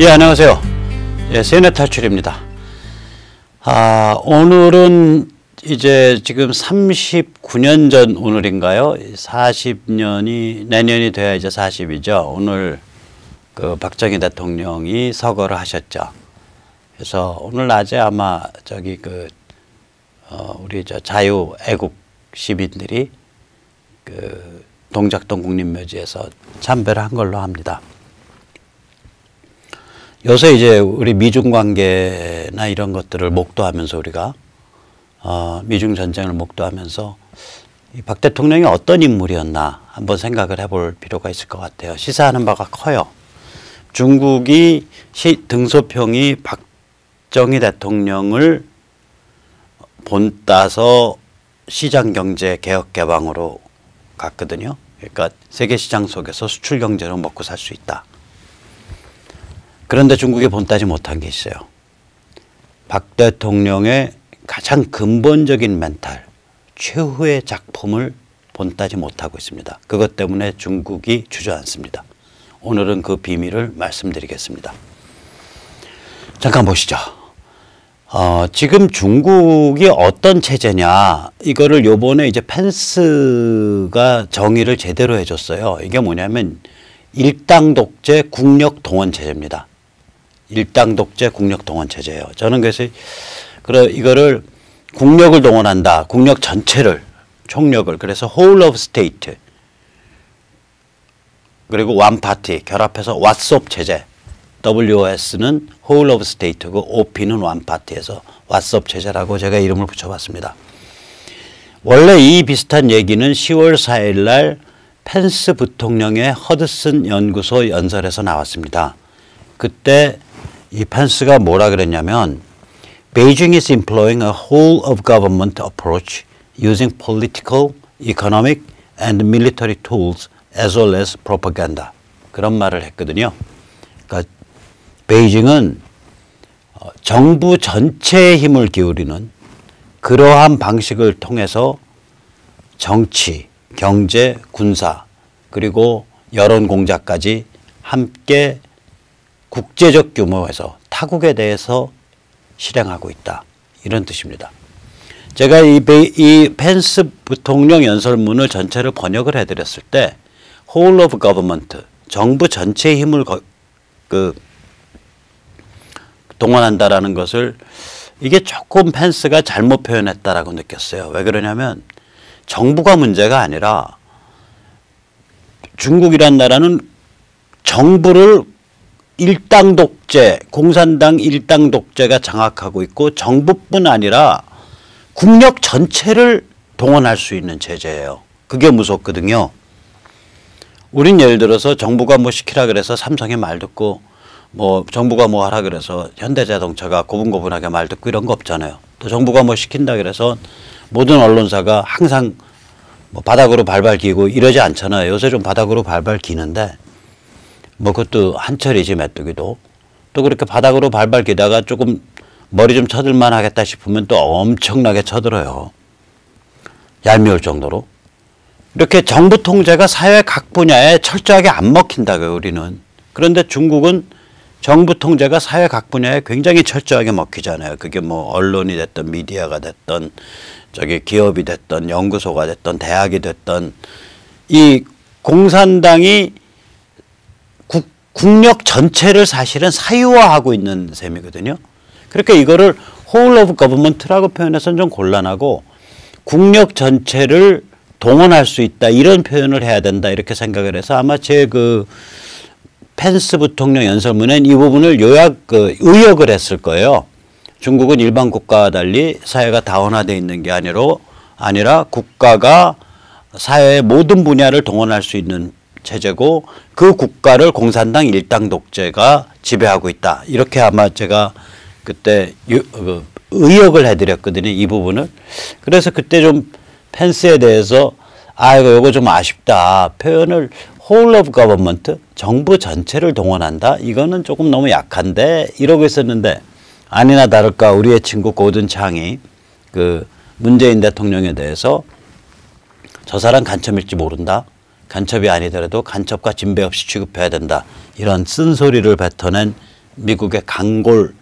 예, 안녕하세요. 예, 세뇌 탈출입니다. 오늘은 이제 지금 39년 전 오늘인가요? 40년이, 내년이 돼야 이제 40이죠. 오늘 그 박정희 대통령이 서거를 하셨죠. 그래서 오늘 낮에 아마 저기 우리 저 자유애국 시민들이 그 동작동 국립묘지에서 참배를 한 걸로 합니다. 요새 이제 우리 미중 관계나 이런 것들을 목도하면서 우리가 미중 전쟁을 목도하면서 이 박 대통령이 어떤 인물이었나 한번 생각을 해볼 필요가 있을 것 같아요. 시사하는 바가 커요. 중국이 등소평이 박정희 대통령을 본따서 시장경제 개혁 개방으로 갔거든요. 그러니까 세계 시장 속에서 수출 경제로 먹고 살 수 있다. 그런데 중국이 본따지 못한 게 있어요. 박 대통령의 가장 근본적인 멘탈, 최후의 작품을 본따지 못하고 있습니다. 그것 때문에 중국이 주저앉습니다. 오늘은 그 비밀을 말씀드리겠습니다. 잠깐 보시죠. 지금 중국이 어떤 체제냐, 이거를 요번에 이제 펜스가 정의를 제대로 해줬어요. 이게 뭐냐면 일당 독재 국력 동원 체제입니다. 일당 독재 국력 동원 체제예요. 저는 그래서 이거를 국력을 동원한다. 국력 전체를, 총력을. 그래서 whole of state. 그리고 one party 결합해서 왓썹 체제. WOS는 whole of state고 OP는 one party에서 왓썹 체제라고 제가 이름을 붙여봤습니다. 원래 이 비슷한 얘기는 10월 4일 날 펜스 부통령의 허드슨 연구소 연설에서 나왔습니다. 그때 이 펜스가 뭐라 그랬냐면 Beijing is employing a whole of government approach using political, economic and military tools as well as propaganda. 그런 말을 했거든요. 그러니까 베이징은 정부 전체의 힘을 기울이는 그러한 방식을 통해서 정치, 경제, 군사 그리고 여론 공작까지 함께 국제적 규모에서 타국에 대해서 실행하고 있다. 이런 뜻입니다. 제가 이 펜스 부통령 연설문을 전체를 번역을 해드렸을 때 whole of government, 정부 전체의 힘을 동원한다라는 것을 이게 조금 펜스가 잘못 표현했다라고 느꼈어요. 왜 그러냐면 정부가 문제가 아니라 중국이란 나라는 정부를 일당 독재, 공산당 일당 독재가 장악하고 있고 정부뿐 아니라 국력 전체를 동원할 수 있는 체제예요. 그게 무섭거든요. 우린 예를 들어서 정부가 뭐 시키라 그래서 삼성이 말 듣고 뭐 정부가 뭐 하라 그래서 현대자동차가 고분고분하게 말 듣고 이런 거 없잖아요. 또 정부가 뭐 시킨다 그래서 모든 언론사가 항상 뭐 바닥으로 발발 기고 이러지 않잖아요. 요새 좀 바닥으로 발발 기는데 뭐 그것도 한철이지 메뚜기도. 또 그렇게 바닥으로 발발 기다가 조금 머리 좀 쳐들만 하겠다 싶으면 또 엄청나게 쳐들어요. 얄미울 정도로. 이렇게 정부 통제가 사회 각 분야에 철저하게 안 먹힌다고요, 우리는. 그런데 중국은 정부 통제가 사회 각 분야에 굉장히 철저하게 먹히잖아요. 그게 뭐 언론이 됐든 미디어가 됐든 저기 기업이 됐든 연구소가 됐든 대학이 됐든 이 공산당이 국력 전체를 사실은 사유화하고 있는 셈이거든요. 그러니까 이거를 whole of government라고 표현해서는 좀 곤란하고 국력 전체를 동원할 수 있다 이런 표현을 해야 된다 이렇게 생각을 해서 아마 제 펜스 부통령 연설문엔 이 부분을 의역을 했을 거예요. 중국은 일반 국가와 달리 사회가 다원화되어 있는 게 아니라 국가가 사회의 모든 분야를 동원할 수 있는 체제고 그 국가를 공산당 일당 독재가 지배하고 있다. 이렇게 아마 제가 그때 의역을 해드렸거든요. 이 부분을. 그래서 그때 좀 펜스에 대해서 이거 좀 아쉽다. 표현을 whole of government, 정부 전체를 동원한다. 이거는 조금 너무 약한데 이러고 있었는데 아니나 다를까 우리의 친구 고든 창이 문재인 대통령에 대해서 저 사람 간첩일지 모른다. 간첩이 아니더라도 간첩과 진배 없이 취급해야 된다. 이런 쓴소리를 뱉어낸 미국의 강골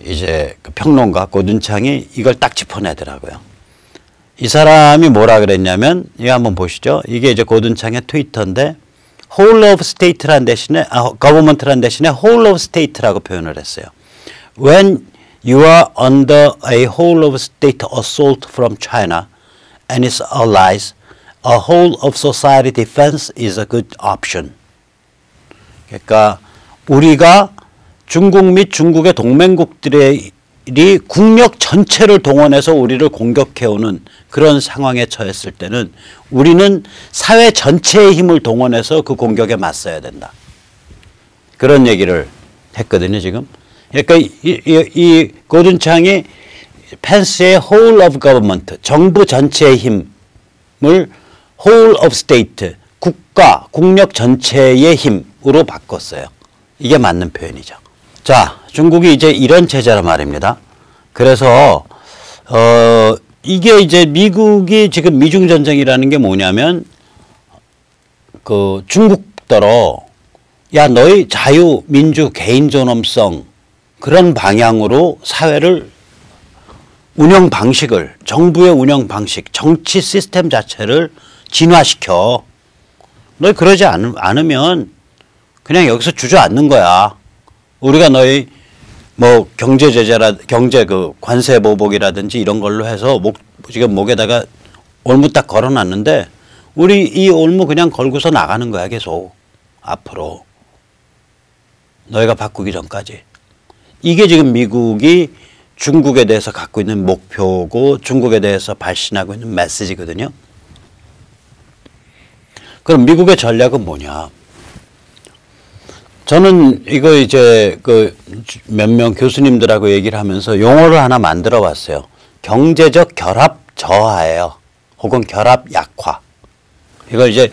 이제 그 평론가 고든창이 이걸 딱 짚어내더라고요. 이 사람이 뭐라 그랬냐면, 이거 한번 보시죠. 이게 이제 고든창의 트위터인데, whole of state란 대신에, government란 대신에 whole of state라고 표현을 했어요. When you are under a whole of state assault from China and its allies, a whole of society defense is a good option. 그러니까 우리가 중국 및 중국의 동맹국들이 국력 전체를 동원해서 우리를 공격해오는 그런 상황에 처했을 때는 우리는 사회 전체의 힘을 동원해서 그 공격에 맞서야 된다. 그런 얘기를 했거든요, 지금. 그러니까 이 고든창이 펜스의 whole of government, 정부 전체의 힘을 whole of state, 국가, 국력 전체의 힘으로 바꿨어요. 이게 맞는 표현이죠. 자, 중국이 이제 이런 체제란 말입니다. 그래서 이게 이제 미국이 지금 미중 전쟁이라는 게 뭐냐면 그 중국더러 야 너희 자유, 민주, 개인 존엄성 그런 방향으로 사회를 운영 방식을 정부의 운영 방식, 정치 시스템 자체를 진화시켜. 너희 그러지 않으면 그냥 여기서 주저앉는 거야. 우리가 너희 뭐 경제 제재라 경제 그 관세 보복이라든지 이런 걸로 해서 지금 목에다가 올무 딱 걸어놨는데 우리 이 올무 그냥 걸고서 나가는 거야 계속 앞으로 너희가 바꾸기 전까지. 이게 지금 미국이 중국에 대해서 갖고 있는 목표고 중국에 대해서 발신하고 있는 메시지거든요. 그럼 미국의 전략은 뭐냐? 저는 이거 이제 그 몇 명 교수님들하고 얘기를 하면서 용어를 하나 만들어 봤어요. 경제적 결합 저하예요. 혹은 결합 약화. 이걸 이제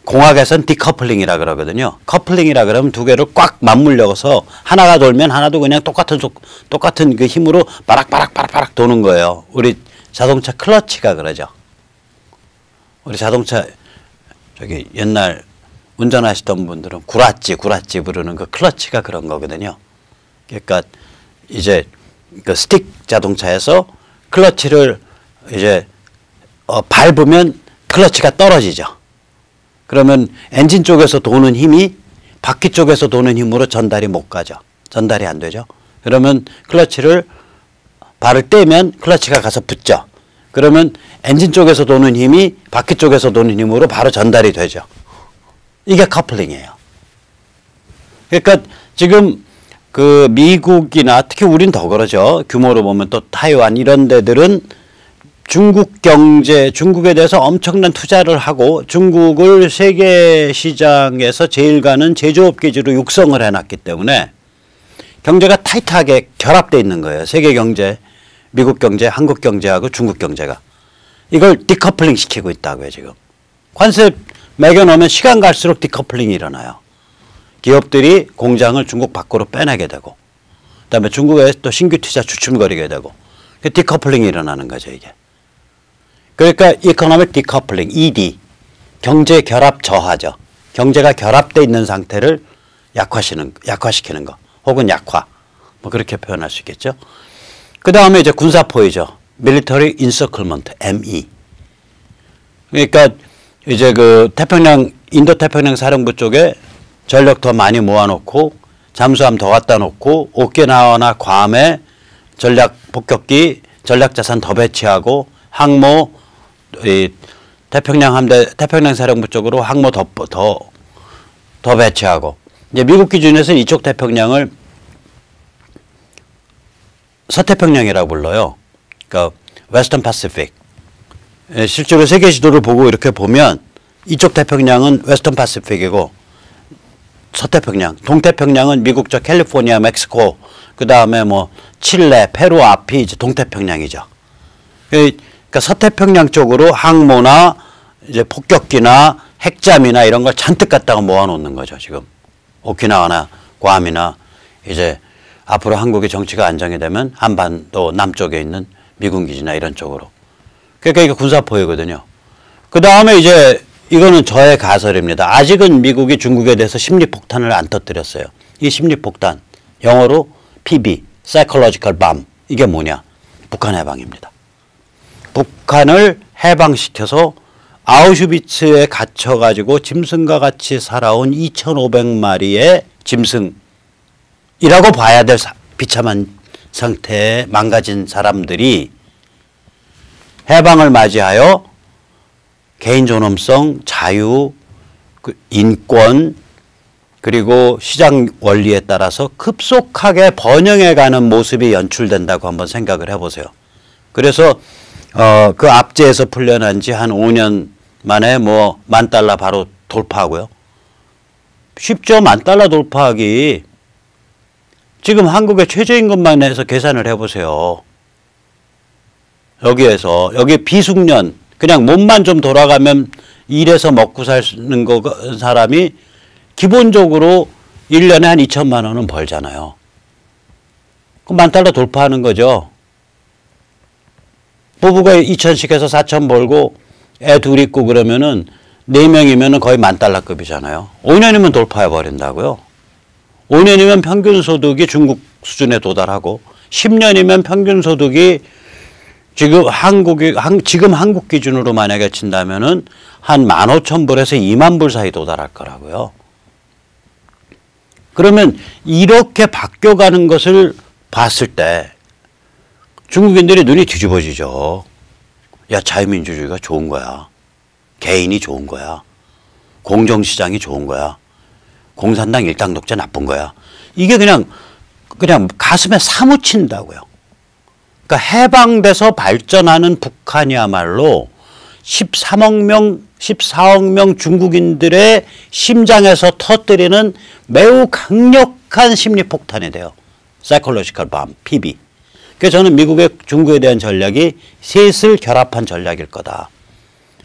공학에서는 디커플링이라 그러거든요. 커플링이라 그러면 두 개를 꽉 맞물려서 하나가 돌면 하나도 그냥 똑같은 그 힘으로 바락바락 도는 거예요. 우리 자동차 클러치가 그러죠. 우리 자동차 저기 옛날 운전하시던 분들은 구라찌 부르는 그 클러치가 그런 거거든요. 그러니까 이제 그 스틱 자동차에서 클러치를 이제 밟으면 클러치가 떨어지죠. 그러면 엔진 쪽에서 도는 힘이 바퀴 쪽에서 도는 힘으로 전달이 못 가죠. 전달이 안 되죠. 그러면 클러치를 발을 떼면 클러치가 가서 붙죠. 그러면 엔진 쪽에서 도는 힘이 바퀴 쪽에서 도는 힘으로 바로 전달이 되죠. 이게 커플링이에요. 그러니까 지금 그 미국이나 특히 우린 더 그러죠. 규모로 보면 또 타이완 이런 데들은 중국 경제, 중국에 대해서 엄청난 투자를 하고 중국을 세계 시장에서 제일 가는 제조업 기지로 육성을 해놨기 때문에 경제가 타이트하게 결합되어 있는 거예요. 세계 경제, 미국 경제, 한국 경제하고 중국 경제가. 이걸 디커플링 시키고 있다고요, 지금. 관세 매겨놓으면 시간 갈수록 디커플링이 일어나요. 기업들이 공장을 중국 밖으로 빼내게 되고 그다음에 중국에 또 신규 투자 주춤거리게 되고 디커플링이 일어나는 거죠, 이게. 그러니까 이코노믹 디커플링, ED, 경제 결합 저하죠. 경제가 결합되어 있는 상태를 약화시키는 거 혹은 약화 뭐 그렇게 표현할 수 있겠죠. 그 다음에 이제 군사포위죠. Military Encirclement, ME. 그러니까 이제 그 인도 태평양 사령부 쪽에 전력 더 많이 모아놓고 잠수함 더 갖다 놓고 오키나와나 괌에 전략 폭격기, 전략 자산 더 배치하고 항모 이 태평양 사령부 쪽으로 항모 더 배치하고 이제 미국 기준에서는 이쪽 태평양을 서태평양이라고 불러요. 그러니까 웨스턴 패시픽. 실제로 세계 지도를 보고 이렇게 보면 이쪽 태평양은 웨스턴 패시픽이고 서태평양, 동태평양은 미국 저 캘리포니아, 멕시코, 그 다음에 뭐 칠레, 페루 앞이 이제 동태평양이죠. 그러니까 서태평양 쪽으로 항모나 이제 폭격기나 핵잠이나 이런 걸 잔뜩 갖다가 모아놓는 거죠, 지금. 오키나와나 괌이나 이제 앞으로 한국의 정치가 안정이 되면 한반도 남쪽에 있는 미군 기지나 이런 쪽으로. 그러니까 이게 군사포위거든요. 그 다음에 이제 이거는 저의 가설입니다. 아직은 미국이 중국에 대해서 심리폭탄을 안 터뜨렸어요. 이 심리폭탄, 영어로 PB, Psychological Bomb. 이게 뭐냐? 북한 해방입니다. 북한을 해방시켜서 아우슈비츠에 갇혀가지고 짐승과 같이 살아온 2,500마리의 짐승이라고 봐야 될 비참한 상태에 망가진 사람들이 해방을 맞이하여 개인존엄성, 자유, 인권, 그리고 시장 원리에 따라서 급속하게 번영해가는 모습이 연출된다고 한번 생각을 해보세요. 그래서 그 압제에서 풀려난 지 한 5년 만에 뭐 $10,000 바로 돌파하고요. 쉽죠. $10,000 돌파하기. 지금 한국의 최저임금만 해서 계산을 해보세요. 여기에서 여기 비숙련 그냥 몸만 좀 돌아가면 일해서 먹고 사는 사람이 기본적으로 1년에 한 2천만 원은 벌잖아요. 그럼 $10,000 돌파하는 거죠. 부부가 2천씩 해서 4천 벌고 애 둘 있고 그러면은 4명이면은 거의 $10,000급이잖아요. 5년이면 돌파해 버린다고요. 5년이면 평균 소득이 중국 수준에 도달하고 10년이면 평균 소득이 지금 한국 기준으로 만약에 친다면은 한 15,000불에서 20,000불 사이 도달할 거라고요. 그러면 이렇게 바뀌어가는 것을 봤을 때 중국인들이 눈이 뒤집어지죠. 야, 자유민주주의가 좋은 거야. 개인이 좋은 거야. 공정시장이 좋은 거야. 공산당 일당 독재 나쁜 거야. 이게 그냥 가슴에 사무친다고요. 그러니까 해방돼서 발전하는 북한이야말로 14억 명 중국인들의 심장에서 터뜨리는 매우 강력한 심리폭탄이 돼요. Psychological Bomb, PB. 그래서 저는 미국의 중국에 대한 전략이 셋을 결합한 전략일 거다.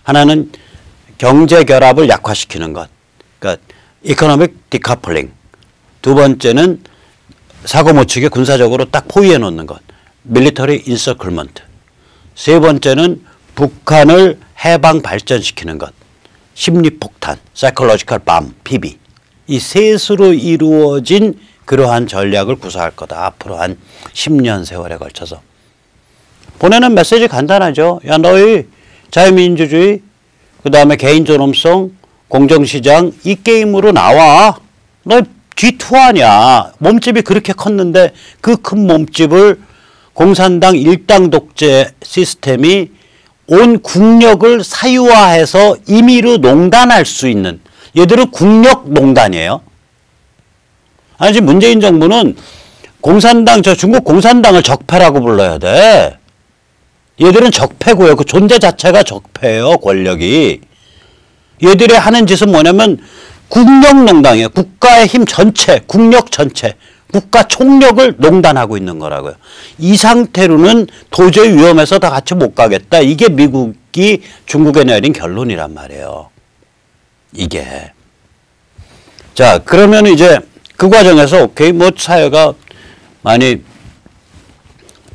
하나는 경제 결합을 약화시키는 것. 그러니까 Economic Decoupling. 두 번째는 사고 못 치게 군사적으로 딱 포위해 놓는 것. Military Encirclement. 세 번째는 북한을 해방 발전시키는 것. 심리폭탄, Psychological Bomb, PB. 이 셋으로 이루어진 그러한 전략을 구사할 거다. 앞으로 한 10년 세월에 걸쳐서. 보내는 메시지 간단하죠. 야, 너희 자유민주주의, 그 다음에 개인존엄성, 공정시장 이 게임으로 나와. 너 G2하냐. 몸집이 그렇게 컸는데 그 큰 몸집을 공산당 일당 독재 시스템이 온 국력을 사유화해서 임의로 농단할 수 있는, 얘들은 국력농단이에요. 아니, 지금 문재인 정부는 중국 공산당을 적폐라고 불러야 돼. 얘들은 적폐고요. 그 존재 자체가 적폐예요, 권력이. 얘들이 하는 짓은 뭐냐면 국력농단이에요. 국가의 힘 전체, 국력 전체, 국가 총력을 농단하고 있는 거라고요. 이 상태로는 도저히 위험해서 다 같이 못 가겠다. 이게 미국이 중국에 내린 결론이란 말이에요. 이게. 자, 그러면 이제 그 과정에서 오케이, 뭐 사회가 많이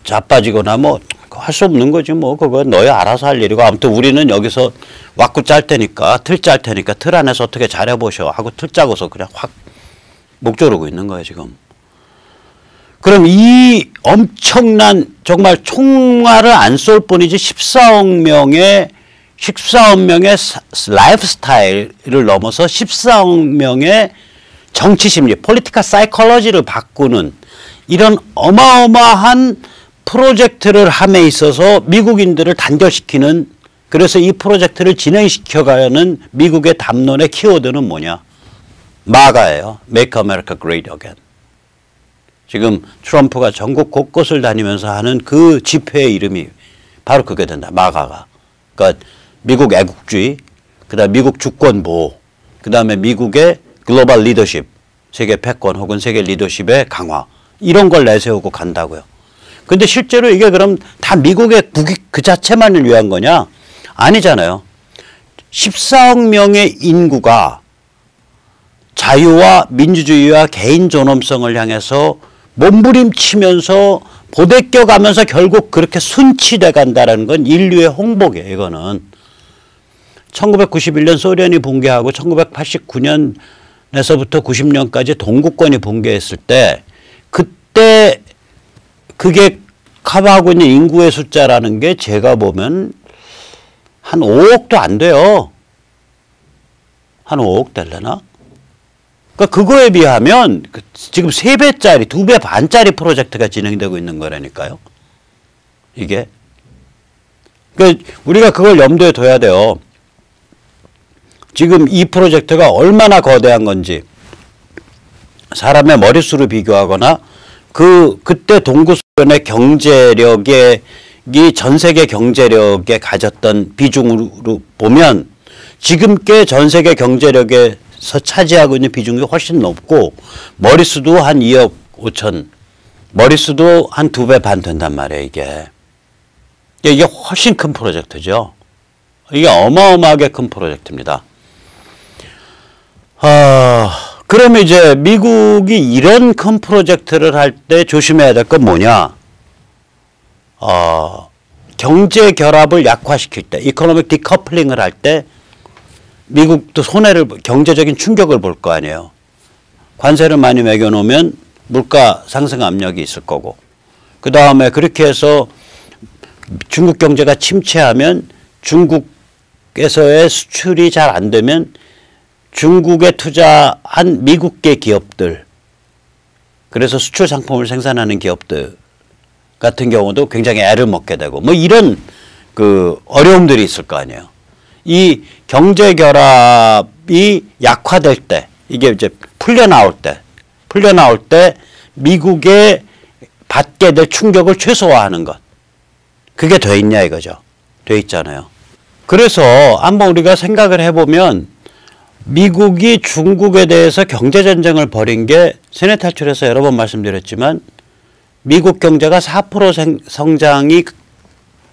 자빠지거나 뭐 할 수 없는 거지 뭐. 그거 너희 알아서 할 일이고. 아무튼 우리는 여기서 왁구 짤 테니까, 틀 짤 테니까 틀 안에서 어떻게 잘해보셔 하고 틀 짜고서 그냥 확 목 조르고 있는 거예요, 지금. 그럼 이 엄청난 정말 총알을 안 쏠 뿐이지 14억 명의 라이프 스타일을 넘어서 14억 명의 정치 심리, 폴리티컬 사이콜로지를 바꾸는 이런 어마어마한 프로젝트를 함에 있어서 미국인들을 단결시키는, 그래서 이 프로젝트를 진행시켜가는 미국의 담론의 키워드는 뭐냐? 마가예요. Make America Great Again. 지금 트럼프가 전국 곳곳을 다니면서 하는 그 집회의 이름이 바로 그게 된다. 마가가. 그러니까 미국 애국주의, 그다음 미국 주권 보호, 그다음에 미국의 글로벌 리더십, 세계 패권 혹은 세계 리더십의 강화, 이런 걸 내세우고 간다고요. 근데 실제로 이게 그럼 다 미국의 국익 그 자체만을 위한 거냐? 아니잖아요. 14억 명의 인구가 자유와 민주주의와 개인 존엄성을 향해서 몸부림치면서 보대껴가면서 결국 그렇게 순치돼 간다는 건 인류의 홍복이에요. 이거는 1991년 소련이 붕괴하고 1989년 1980년에서부터 90년까지 동구권이 붕괴했을 때 그때 그게 커버하고 있는 인구의 숫자라는 게 제가 보면 한 5억도 안 돼요. 한 5억 될려나? 그러니까 그거에 비하면 지금 3배짜리, 2배 반짜리 프로젝트가 진행되고 있는 거라니까요. 이게. 그러니까 우리가 그걸 염두에 둬야 돼요. 지금 이 프로젝트가 얼마나 거대한 건지 사람의 머릿수로 비교하거나 그때 동구소련의 경제력이 전 세계 경제력에 가졌던 비중으로 보면 지금 꽤 전 세계 경제력에서 차지하고 있는 비중이 훨씬 높고 머릿수도 한 2억 5천, 머릿수도 한 2배 반 된단 말이에요, 이게. 이게 훨씬 큰 프로젝트죠. 이게 어마어마하게 큰 프로젝트입니다. 그러면 이제 미국이 이런 큰 프로젝트를 할 때 조심해야 될 건 뭐냐? 경제 결합을 약화시킬 때, 이코노믹 디커플링을 할 때 미국도 경제적인 충격을 볼 거 아니에요. 관세를 많이 매겨놓으면 물가 상승 압력이 있을 거고, 그 다음에 그렇게 해서 중국 경제가 침체하면 중국에서의 수출이 잘 안 되면 중국에 투자한 미국계 기업들, 그래서 수출 상품을 생산하는 기업들 같은 경우도 굉장히 애를 먹게 되고 뭐 이런 그 어려움들이 있을 거 아니에요. 이 경제 결합이 약화될 때, 이게 이제 풀려 나올 때 미국에 받게 될 충격을 최소화하는 것. 그게 돼 있냐 이거죠. 돼 있잖아요. 그래서 한번 우리가 생각을 해보면 미국이 중국에 대해서 경제전쟁을 벌인 게 세뇌 탈출에서 여러 번 말씀드렸지만 미국 경제가 4% 성장이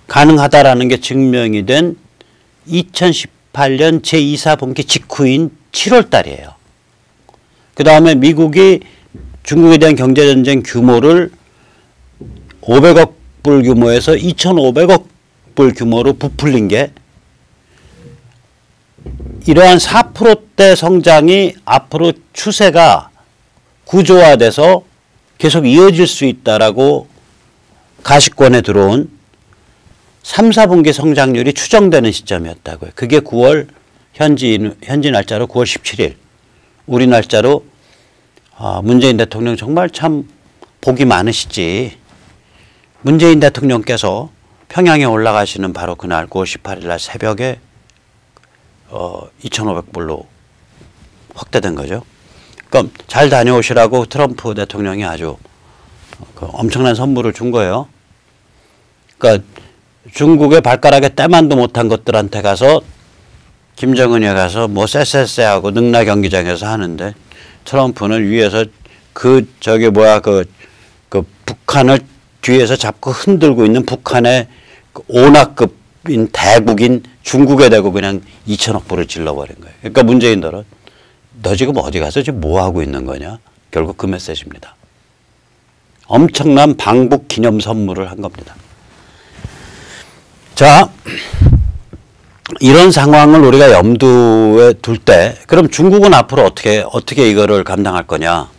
가능하다라는 게 증명이 된 2018년 제2, 4분기 직후인 7월 달이에요. 그 다음에 미국이 중국에 대한 경제전쟁 규모를 500억 불 규모에서 2,500억 불 규모로 부풀린 게 이러한 4%대 성장이 앞으로 추세가 구조화돼서 계속 이어질 수 있다라고 가시권에 들어온 3, 4분기 성장률이 추정되는 시점이었다고요. 그게 9월 현지 날짜로 9월 17일 우리 날짜로 문재인 대통령 정말 참 복이 많으시지. 문재인 대통령께서 평양에 올라가시는 바로 그날 9월 18일 날 새벽에 2,500불로 확대된 거죠. 그러니까 잘 다녀오시라고 트럼프 대통령이 아주 엄청난 선물을 준 거예요. 그러니까 중국의 발가락에 때만도 못한 것들한테 가서 김정은이 가서 뭐 쎄쎄쎄하고 능라 경기장에서 하는데 트럼프는 위에서 그 북한을 뒤에서 잡고 흔들고 있는 북한의 오나급인 대국인 중국에 대고 그냥 2천억 불을 질러버린 거예요. 그러니까 문재인들은 너 지금 어디 가서 지금 뭐 하고 있는 거냐? 결국 그 메시지입니다. 엄청난 방북 기념 선물을 한 겁니다. 자, 이런 상황을 우리가 염두에 둘 때 그럼 중국은 앞으로 어떻게 이거를 감당할 거냐?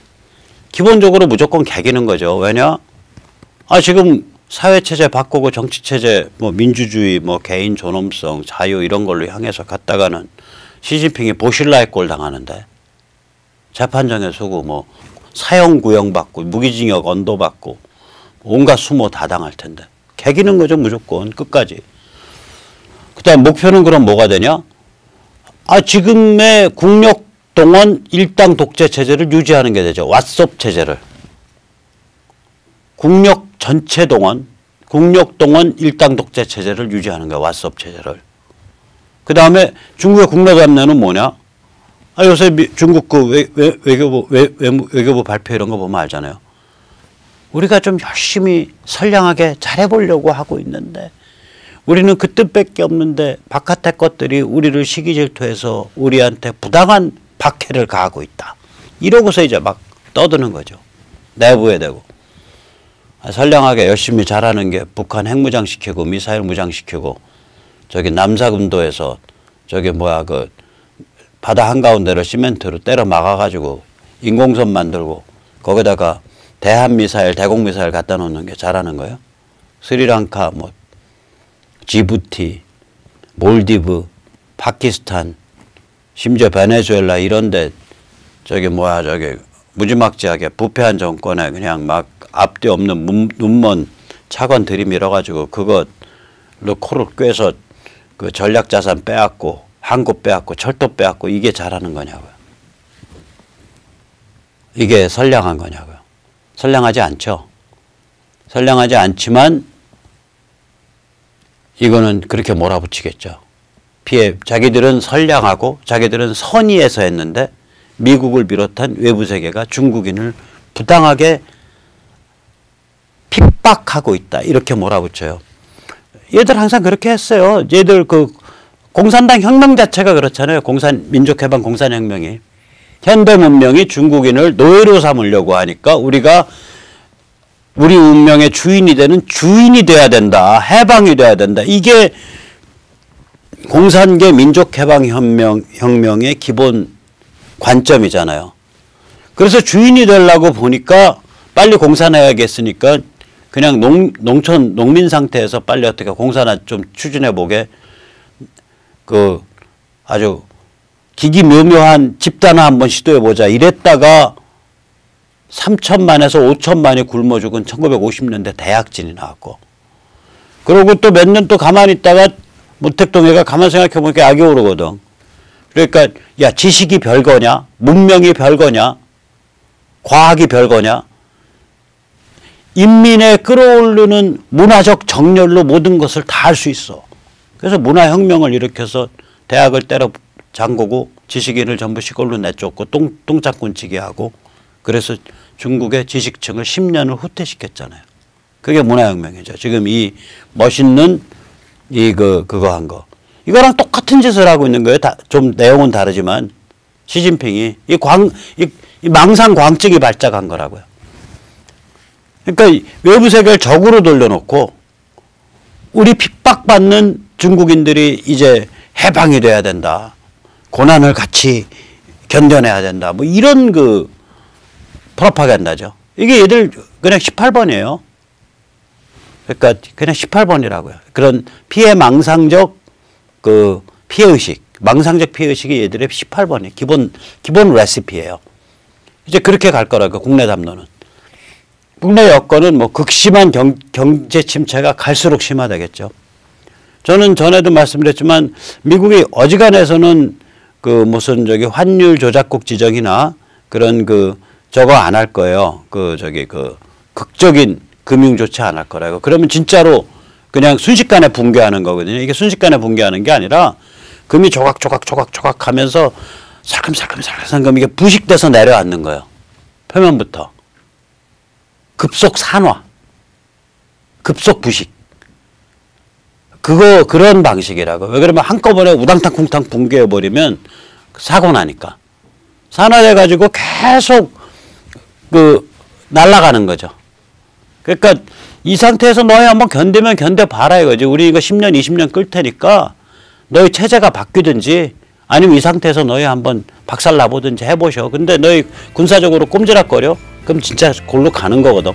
기본적으로 무조건 개기는 거죠. 왜냐? 지금 사회체제 바꾸고 정치체제, 뭐 민주주의, 뭐 개인 존엄성, 자유 이런 걸로 향해서 갔다가는 시진핑이 보실라의 꼴 당하는데 재판정에 서고 뭐 사형 구형받고 무기징역 언도받고 온갖 수모 다 당할 텐데 개기는 거죠 무조건 끝까지. 그 다음 목표는 그럼 뭐가 되냐? 지금의 국력동원 일당 독재 체제를 유지하는 게 되죠. 왓썹 체제를. 국력 전체 동원, 국력동원 일당 독재 체제를 유지하는 거야. 왓썹 체제를. 그 다음에 중국의 국내 담내는 뭐냐? 요새 중국 그 외교부 발표 이런 거 보면 알잖아요. 우리가 좀 열심히 선량하게 잘해보려고 하고 있는데 우리는 그 뜻밖에 없는데 바깥의 것들이 우리를 시기 질투해서 우리한테 부당한 박해를 가하고 있다. 이러고서 이제 막 떠드는 거죠. 내부에 대고. 선량하게 열심히 잘하는 게 북한 핵무장시키고 미사일 무장시키고 저기 남사군도에서 저기 바다 한가운데를 시멘트로 때려 막아가지고 인공섬 만들고 거기다가 대한미사일, 대공미사일 갖다 놓는 게 잘하는 거예요? 스리랑카, 뭐 지부티, 몰디브, 파키스탄, 심지어 베네수엘라 이런데 저기 무지막지하게 부패한 정권에 그냥 막 앞뒤 없는 눈먼 차관 들이밀어가지고 그걸로 코를 꿰서 그 전략자산 빼앗고 항구 빼앗고 철도 빼앗고 이게 잘하는 거냐고요. 이게 선량한 거냐고요. 선량하지 않죠. 선량하지 않지만 이거는 그렇게 몰아붙이겠죠. 자기들은 선량하고 자기들은 선의에서 했는데 미국을 비롯한 외부 세계가 중국인을 부당하게 핍박하고 있다. 이렇게 몰아붙여요. 얘들 항상 그렇게 했어요. 얘들 그 공산당 혁명 자체가 그렇잖아요. 민족해방 공산혁명이. 현대 문명이 중국인을 노예로 삼으려고 하니까 우리가 우리 운명의 주인이 돼야 된다. 해방이 돼야 된다. 이게 공산계 민족해방혁명의 기본 관점이잖아요. 그래서 주인이 되려고 보니까 빨리 공산해야겠으니까 그냥 농민 상태에서 빨리 어떻게 공산화 좀 추진해 보게 그 아주 기기묘묘한 집단화 한번 시도해 보자 이랬다가 3천만에서 5천만이 굶어 죽은 1950년대 대약진이 나왔고 그러고 또 몇 년 또 가만히 있다가 모택동해가 가만 생각해 보니까 약이 오르거든. 그러니까 야 지식이 별거냐 문명이 별거냐 과학이 별거냐 인민의 끌어오르는 문화적 정열로 모든 것을 다 할 수 있어. 그래서 문화혁명을 일으켜서 대학을 때려 잠그고 지식인을 전부 시골로 내쫓고 똥짝꾼치게 하고 그래서 중국의 지식층을 10년을 후퇴시켰잖아요. 그게 문화혁명이죠. 지금 이 멋있는 그거 한 거. 이거랑 똑같은 짓을 하고 있는 거예요. 좀 내용은 다르지만 시진핑이 이 망상 광증이 발작한 거라고요. 그러니까 외부 세계를 적으로 돌려놓고 우리 핍박받는 중국인들이 이제 해방이 돼야 된다. 고난을 같이 견뎌내야 된다. 뭐 이런 그 프로파간다죠. 이게 얘들 그냥 18번이에요. 그러니까 그냥 18번이라고요. 그런 망상적 그 피해의식, 망상적 피해의식이 얘들의 18번이에요. 기본 레시피예요. 이제 그렇게 갈 거라고 국내 담론은. 국내 여건은 뭐 극심한 경제 침체가 갈수록 심화되겠죠. 저는 전에도 말씀드렸지만 미국이 어지간해서는 그 무슨 환율 조작국 지정이나 그런 저거 안 할 거예요. 극적인 금융 조치 안 할 거라고. 그러면 진짜로 그냥 순식간에 붕괴하는 거거든요. 이게 순식간에 붕괴하는 게 아니라 금이 조각 하면서 살금살금 이게 부식돼서 내려앉는 거예요. 표면부터. 급속 산화. 급속 부식. 그런 방식이라고. 왜 그러면 한꺼번에 우당탕쿵탕 붕괴해버리면 사고 나니까. 산화돼가지고 계속 날아가는 거죠. 그러니까 이 상태에서 너희 한번 견디면 견뎌봐라 이거지. 우리 이거 10년, 20년 끌 테니까 너희 체제가 바뀌든지 아니면 이 상태에서 너희 한번 박살나보든지 해보셔. 근데 너희 군사적으로 꼼지락거려? 그럼 진짜 골로 가는 거거든.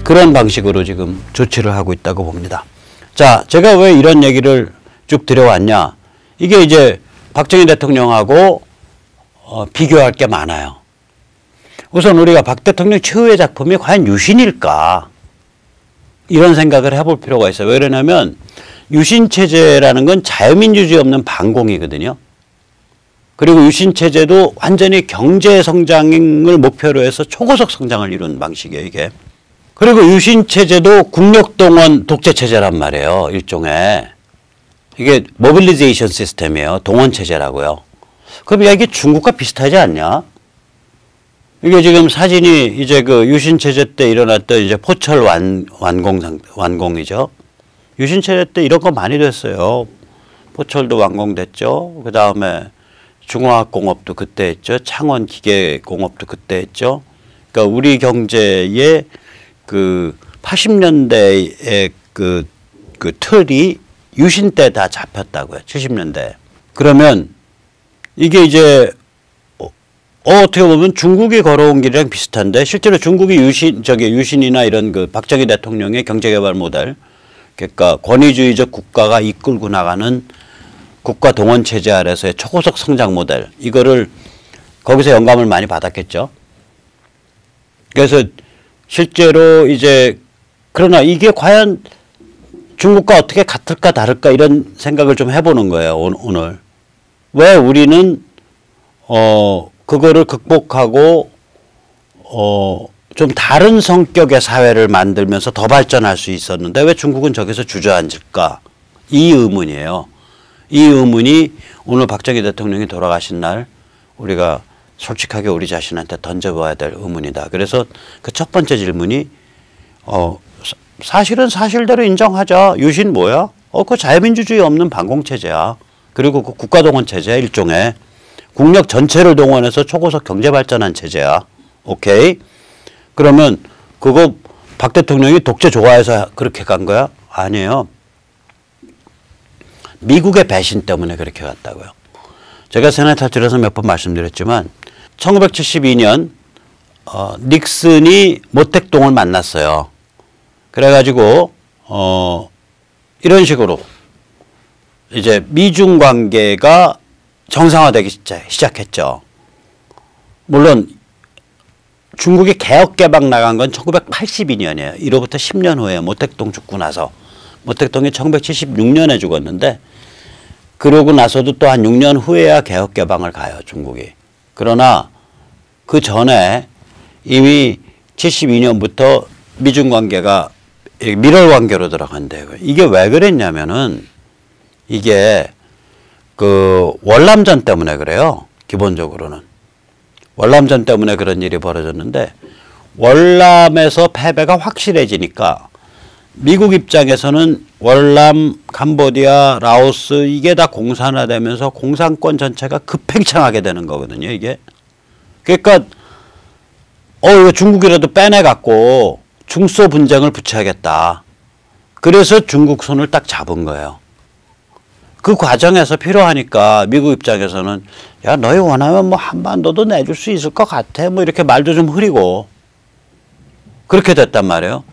그런 방식으로 지금 조치를 하고 있다고 봅니다. 자, 제가 왜 이런 얘기를 쭉 드려왔냐. 이게 이제 박정희 대통령하고 비교할 게 많아요. 우선 우리가 박 대통령 최후의 작품이 과연 유신일까? 이런 생각을 해볼 필요가 있어요. 왜 그러냐면 유신체제라는 건 자유민주주의 없는 반공이거든요. 그리고 유신체제도 완전히 경제성장을 목표로 해서 초고속 성장을 이룬 방식이에요, 이게. 그리고 유신체제도 국력동원 독재체제란 말이에요, 일종의. 이게 모빌리제이션 시스템이에요. 동원체제라고요. 그럼 야, 이게 중국과 비슷하지 않냐? 이게 지금 사진이 이제 유신체제 때 일어났던 이제 포철 완공이죠. 유신체제 때 이런 거 많이 됐어요. 포철도 완공됐죠. 그 다음에 중화학공업도 그때 했죠. 창원기계공업도 그때 했죠. 그러니까 우리 경제의 80년대의 틀이 유신 때 다 잡혔다고요. 70년대. 그러면 이게 이제 어떻게 보면 중국이 걸어온 길이랑 비슷한데 실제로 중국이 유신이나 이런 그 박정희 대통령의 경제개발 모델, 그러니까 권위주의적 국가가 이끌고 나가는 국가 동원 체제 아래서의 초고속 성장 모델, 이거를 거기서 영감을 많이 받았겠죠. 그래서 실제로 이제 그러나 이게 과연 중국과 어떻게 같을까 다를까 이런 생각을 좀 해보는 거예요. 오늘 왜 우리는 그거를 극복하고 좀 다른 성격의 사회를 만들면서 더 발전할 수 있었는데 왜 중국은 저기서 주저앉을까? 이 의문이에요. 이 의문이 오늘 박정희 대통령이 돌아가신 날 우리가 솔직하게 우리 자신한테 던져봐야 될 의문이다. 그래서 그 첫 번째 질문이 사실은 사실대로 인정하자. 유신 뭐야? 그 자유민주주의 없는 반공체제야. 그리고 그 국가동원 체제야. 일종의 국력 전체를 동원해서 초고속 경제발전한 체제야. 오케이? 그러면 그거 박 대통령이 독재 좋아해서 그렇게 간 거야? 아니에요. 미국의 배신 때문에 그렇게 갔다고요. 제가 세나에 탈출해서 몇 번 말씀드렸지만 1972년 닉슨이 모택동을 만났어요. 그래가지고 이런 식으로 이제 미중 관계가 정상화되기 시작했죠. 물론 중국이 개혁개방 나간 건 1982년이에요. 이로부터 10년 후에 모택동 죽고 나서. 모택동이 1976년에 죽었는데 그러고 나서도 또 한 6년 후에야 개혁개방을 가요. 중국이. 그러나 그 전에 이미 72년부터 미중 관계가 밀월 관계로 들어간대요. 이게 왜 그랬냐면은 이게 그 월남전 때문에 그래요. 기본적으로는. 월남전 때문에 그런 일이 벌어졌는데 월남에서 패배가 확실해지니까 미국 입장에서는 월남, 캄보디아, 라오스 이게 다 공산화되면서 공산권 전체가 급팽창하게 되는 거거든요. 이게. 그러니까 이거 중국이라도 빼내갖고 중소 분쟁을 붙여야겠다. 그래서 중국 손을 딱 잡은 거예요. 그 과정에서 필요하니까 미국 입장에서는 야 너희 원하면 뭐 한반도도 내줄 수 있을 것 같아. 뭐 이렇게 말도 좀 흐리고 그렇게 됐단 말이에요.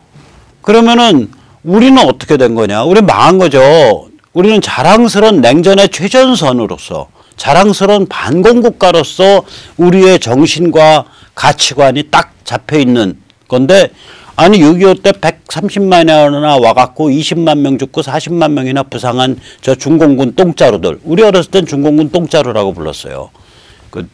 그러면은 우리는 어떻게 된 거냐. 우리 망한 거죠. 우리는 자랑스러운 냉전의 최전선으로서 자랑스러운 반공국가로서 우리의 정신과 가치관이 딱 잡혀있는 건데 아니 6.25 때 130만이나 와갖고 20만 명 죽고 40만 명이나 부상한 저 중공군 똥자루들. 우리 어렸을 땐 중공군 똥자루라고 불렀어요. 그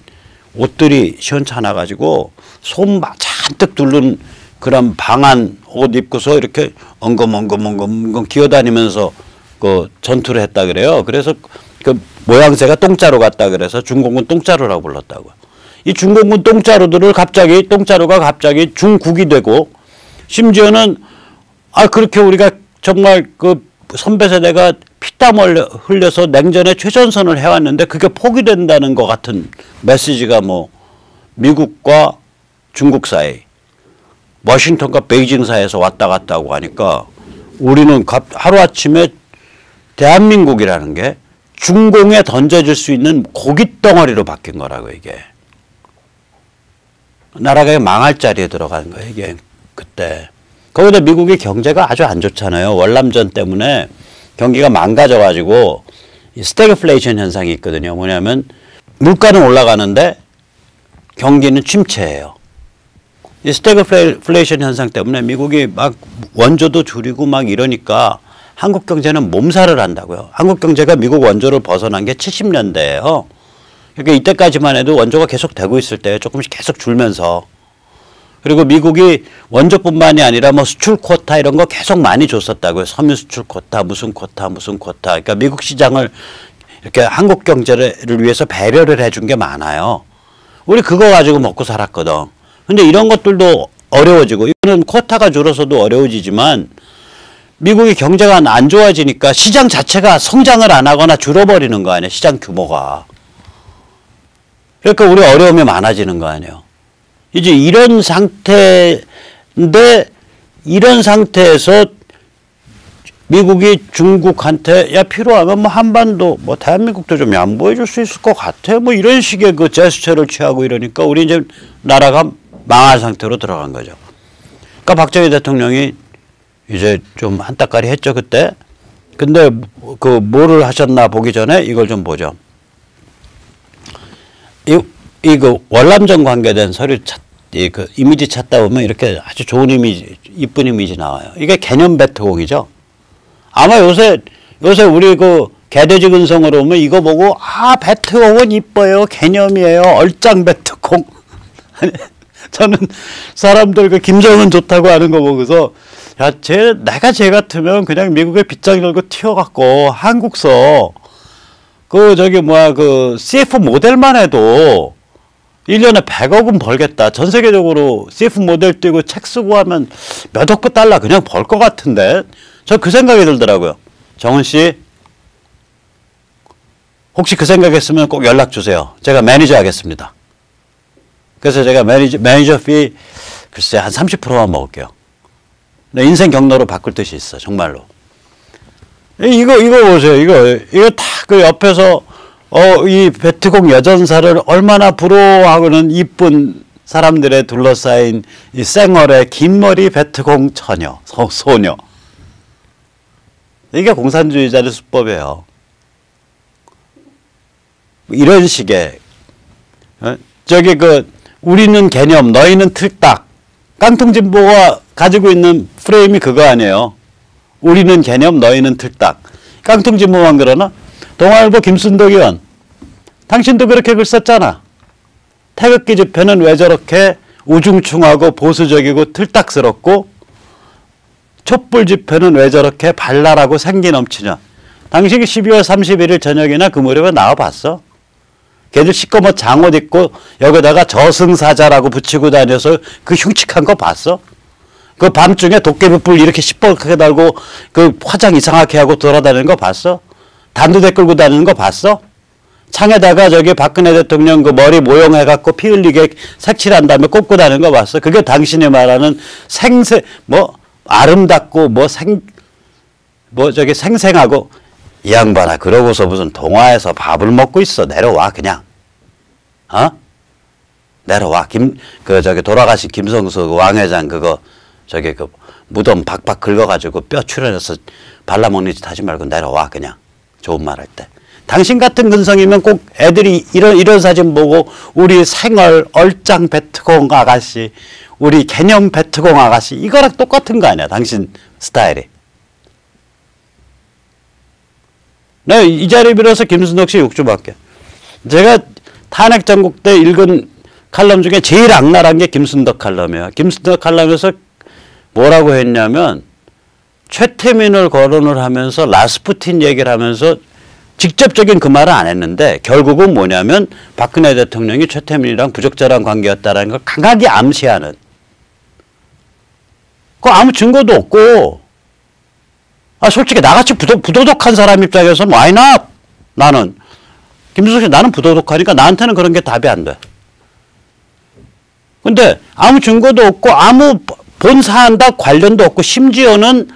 옷들이 시원찮아가지고 손 잔뜩 두른 그런 방한 옷 입고서 이렇게 엉금엉금 기어다니면서 그 전투를 했다 그래요. 그래서 그 모양새가 똥자루 같다 그래서 중공군 똥자루라고 불렀다고요. 이 중공군 똥자루들을 똥자루가 갑자기 중국이 되고 심지어는 그렇게 우리가 정말 그 선배 세대가 피땀 흘려서 냉전의 최전선을 해왔는데 그게 포기된다는 것 같은 메시지가 뭐 미국과 중국 사이, 워싱턴과 베이징 사이에서 왔다 갔다 하고 하니까 우리는 하루아침에 대한민국이라는 게 중공에 던져질 수 있는 고깃덩어리로 바뀐 거라고 이게. 나라가 망할 자리에 들어간 거예요 이게. 그때 거기다 미국의 경제가 아주 안 좋잖아요. 월남전 때문에 경기가 망가져가지고 스태그플레이션 현상이 있거든요. 뭐냐면 물가는 올라가는데 경기는 침체예요. 이 스태그플레이션 현상 때문에 미국이 막 원조도 줄이고 막 이러니까 한국 경제는 몸살을 한다고요. 한국 경제가 미국 원조를 벗어난 게 70년대예요. 그러니까 이때까지만 해도 원조가 계속 되고 있을 때 조금씩 계속 줄면서 그리고 미국이 원조뿐만이 아니라 뭐 수출 쿼타 이런 거 계속 많이 줬었다고요. 섬유 수출 쿼타, 무슨 쿼타. 그러니까 미국 시장을 이렇게 한국 경제를 위해서 배려를 해준 게 많아요. 우리 그거 가지고 먹고 살았거든. 근데 이런 것들도 어려워지고 이거는 쿼타가 줄어서도 어려워지지만 미국의 경제가 안 좋아지니까 시장 자체가 성장을 안 하거나 줄어버리는 거 아니에요. 시장 규모가. 그러니까 우리 어려움이 많아지는 거 아니에요. 이제 이런 상태인데 이런 상태에서 미국이 중국한테 야 필요하면 뭐 한반도 뭐 대한민국도 좀 양보해 줄 수 있을 것 같아 뭐 이런 식의 그 제스처를 취하고 이러니까 우리 이제 나라가 망할 상태로 들어간 거죠. 그러니까 박정희 대통령이 이제 좀 한따까리 했죠 그때. 근데 그 뭐를 하셨나 보기 전에 이걸 좀 보죠. 그 월남전 관계된 서류 그 이미지 찾다 보면 이렇게 아주 좋은 이미지, 이쁜 이미지 나와요. 이게 개념 베트공이죠. 아마 요새 우리 그 개돼지 근성으로 오면 이거 보고 아 베트공은 이뻐요, 개념이에요, 얼짱 베트공. 저는 사람들 그 김정은 좋다고 하는 거 보고서 야, 내가 쟤 같으면 그냥 미국에 빗장 열고 튀어갖고 한국서 그 CF 모델만 해도 1년에 100억은 벌겠다. 전 세계적으로 CF 모델 뛰고 책 쓰고 하면 몇 억부 달러 그냥 벌 것 같은데. 저 그 생각이 들더라고요. 정은 씨, 혹시 그 생각했으면 꼭 연락 주세요. 제가 매니저 하겠습니다. 그래서 제가 매니저 피 글쎄 한 30%만 먹을게요. 인생 경로로 바꿀 뜻이 있어. 정말로. 이거 보세요. 이거 다 그 옆에서 이 베트공 여전사를 얼마나 부러워하고는 이쁜 사람들에 둘러싸인 이 쌩얼의 긴 머리 베트공 처녀, 소녀. 이게 공산주의자의 수법이에요. 이런 식의 우리는 개념, 너희는 틀딱. 깡통진보가 가지고 있는 프레임이 그거 아니에요. 우리는 개념, 너희는 틀딱. 깡통진보만 그러나? 동아일보 김순덕 의원, 당신도 그렇게 글 썼잖아. 태극기 집회는 왜 저렇게 우중충하고 보수적이고 틀딱스럽고 촛불 집회는 왜 저렇게 발랄하고 생기 넘치냐. 당신이 12월 31일 저녁이나 그 무렵에 나와봤어? 걔들 시꺼먼 장옷 입고 여기다가 저승사자라고 붙이고 다녀서 그 흉측한 거 봤어? 그 밤중에 도깨비불 이렇게 시뻘겋게 달고 그 화장 이상하게 하고 돌아다니는 거 봤어? 단두대 끌고 다니는 거 봤어? 창에다가 박근혜 대통령 그 머리 모형해갖고 피 흘리게 색칠한 다음에 꽂고 다니는 거 봤어? 그게 당신이 말하는 아름답고 생생하고 이 양반아 그러고서 무슨 동화에서 밥을 먹고 있어. 내려와 그냥. 내려와. 돌아가신 김성수 그 왕회장 그 무덤 박박 긁어가지고 뼈 출연해서 발라먹는 짓 하지 말고 내려와 그냥. 좋은 말 할 때. 당신 같은 근성이면 꼭 애들이 이런 사진 보고 우리 생얼 얼짱 베트공 아가씨, 우리 개념 베트공 아가씨 이거랑 똑같은 거 아니야 당신 스타일이. 네, 이 자리 빌어서 김순덕 씨 욕 좀 할게. 제가 탄핵 전국 때 읽은 칼럼 중에 제일 악랄한 게 김순덕 칼럼이에요. 김순덕 칼럼에서 뭐라고 했냐면 최태민을 거론을 하면서 라스푸틴 얘기를 하면서 직접적인 그 말은 안 했는데 결국은 뭐냐면 박근혜 대통령이 최태민이랑 부적절한 관계였다라는 걸 강하게 암시하는. 그 아무 증거도 없고 솔직히 나같이 부도덕한 사람 입장에서는 why not? 나는 김수석 씨 나는 부도덕하니까 나한테는 그런 게 답이 안 돼. 근데 아무 증거도 없고 아무 본 사안과 관련도 없고 심지어는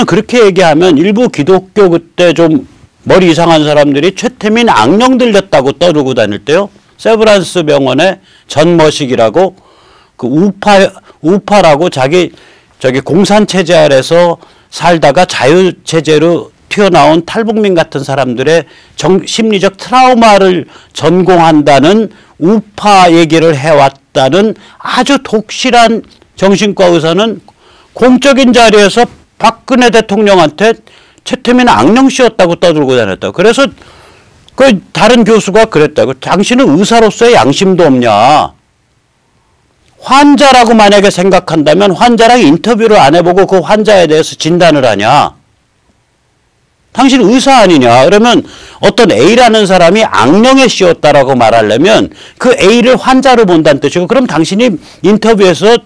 그렇게 얘기하면 일부 기독교 그때 좀 머리 이상한 사람들이 최태민 악령 들렸다고 떠들고 다닐 때요. 세브란스 병원에 전머식이라고 그 우파라고 자기 공산체제 아래서 살다가 자유체제로 튀어나온 탈북민 같은 사람들의 심리적 트라우마를 전공한다는 우파 얘기를 해왔다는 아주 독실한 정신과 의사는 공적인 자리에서 박근혜 대통령한테 최태민 악령씨였다고 떠들고 다녔다고. 그래서 그 다른 교수가 그랬다고. 당신은 의사로서의 양심도 없냐. 환자라고 만약에 생각한다면 환자랑 인터뷰를 안 해보고 그 환자에 대해서 진단을 하냐. 당신 의사 아니냐. 그러면 어떤 A라는 사람이 악령에 씌웠다라고 말하려면 그 A를 환자로 본다는 뜻이고 그럼 당신이 인터뷰에서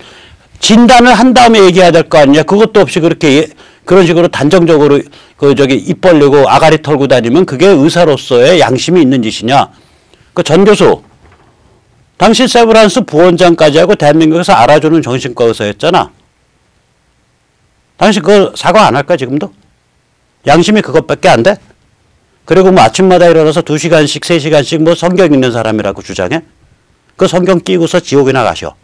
진단을 한 다음에 얘기해야 될 거 아니냐. 그것도 없이 그런 식으로 단정적으로 입 벌리고 아가리 털고 다니면 그게 의사로서의 양심이 있는 짓이냐. 그 전 교수, 당신 세브란스 부원장까지 하고 대한민국에서 알아주는 정신과 의사였잖아. 당신 그거 사과 안 할까 지금도? 양심이 그것밖에 안 돼? 그리고 뭐 아침마다 일어나서 2시간씩 3시간씩 뭐 성경 읽는 사람이라고 주장해? 그 성경 끼고서 지옥이나 가셔.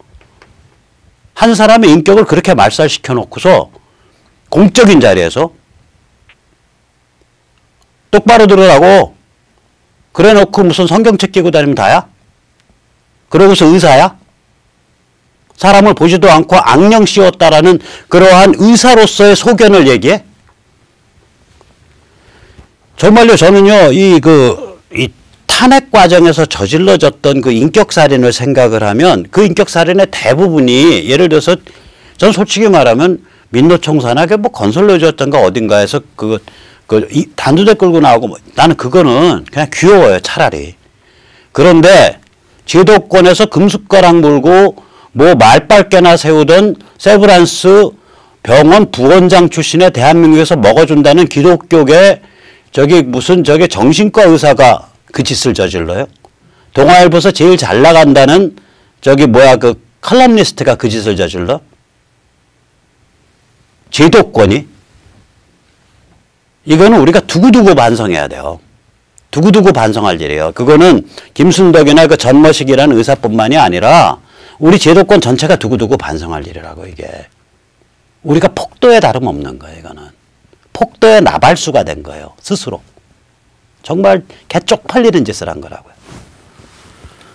한 사람의 인격을 그렇게 말살시켜 놓고서 공적인 자리에서 똑바로 들으라고 그래 놓고 무슨 성경책 끼고 다니면 다야? 그러고서 의사야? 사람을 보지도 않고 악령 씌웠다라는 그러한 의사로서의 소견을 얘기해? 정말요, 저는요, 이 탄핵 과정에서 저질러졌던 그 인격살인을 생각을 하면 그 인격살인의 대부분이 예를 들어서 전 솔직히 말하면 민노총사나 뭐 건설로지였던가 어딘가에서 단두대 끌고 나오고 뭐 나는 그거는 그냥 귀여워요, 차라리. 그런데 제도권에서 금숟가락 물고 뭐 말빨개나 세우던 세브란스 병원 부원장 출신의 대한민국에서 먹어준다는 기독교계 저기 정신과 의사가 그 짓을 저질러요? 동아일보에서 제일 잘 나간다는 칼럼니스트가 그 짓을 저질러? 제도권이? 이거는 우리가 두고두고 반성해야 돼요. 두고두고 반성할 일이에요. 그거는 김순덕이나 그 전머식이라는 의사뿐만이 아니라 우리 제도권 전체가 두고두고 반성할 일이라고 이게. 우리가 폭도에 다름없는 거예요. 이거는. 폭도의 나발수가 된 거예요. 스스로. 정말 개 쪽팔리는 짓을 한 거라고요.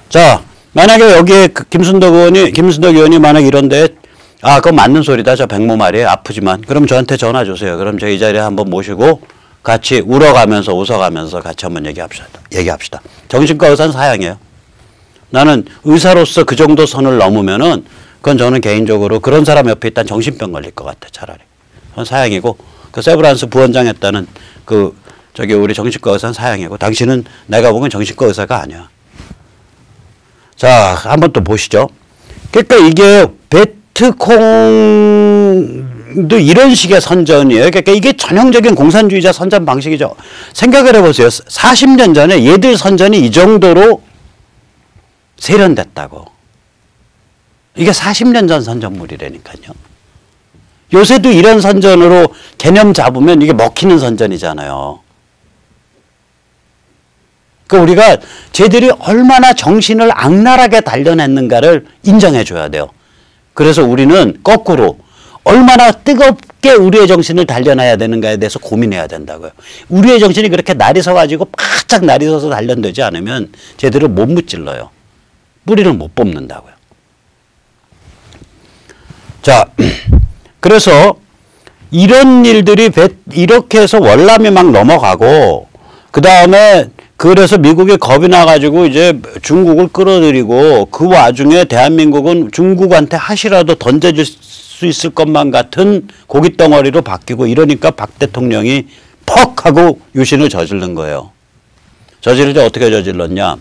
자, 만약에 여기에 김순덕 의원이 만약 이런데 그거 맞는 소리다. 저 백모 말이에요. 아프지만. 그럼 저한테 전화 주세요. 그럼 저 이 자리에 한번 모시고 같이 울어가면서 웃어가면서 같이 한번 얘기합시다. 정신과 의사는 사양이에요. 나는 의사로서 그 정도 선을 넘으면은 그건 저는 개인적으로 그런 사람 옆에 있다면 정신병 걸릴 것 같아. 차라리. 그건 사양이고 그 세브란스 부원장 했다는 우리 정신과 의사는 사양이고 당신은 내가 보기엔 정신과 의사가 아니야. 자, 한번 또 보시죠. 그러니까 이게 베트콩도 이런 식의 선전이에요. 그러니까 이게 전형적인 공산주의자 선전 방식이죠. 생각을 해보세요. 40년 전에 얘들 선전이 이 정도로 세련됐다고. 이게 40년 전 선전물이라니까요. 요새도 이런 선전으로 개념 잡으면 이게 먹히는 선전이잖아요. 그러니까 우리가 쟤들이 얼마나 정신을 악랄하게 단련했는가를 인정해 줘야 돼요. 그래서 우리는 거꾸로 얼마나 뜨겁게 우리의 정신을 단련해야 되는가에 대해서 고민해야 된다고요. 우리의 정신이 그렇게 날이 서가지고 바짝 날이 서서 단련되지 않으면 쟤들을 못 무찔러요. 뿌리를 못 뽑는다고요. 자, 그래서 이런 일들이 이렇게 해서 월남이 막 넘어가고 그 다음에 그래서 미국이 겁이 나가지고 이제 중국을 끌어들이고 그 와중에 대한민국은 중국한테 하시라도 던져줄 수 있을 것만 같은 고깃덩어리로 바뀌고 이러니까 박 대통령이 퍽 하고 유신을 저지른 거예요. 저지를 때 어떻게 저질렀냐.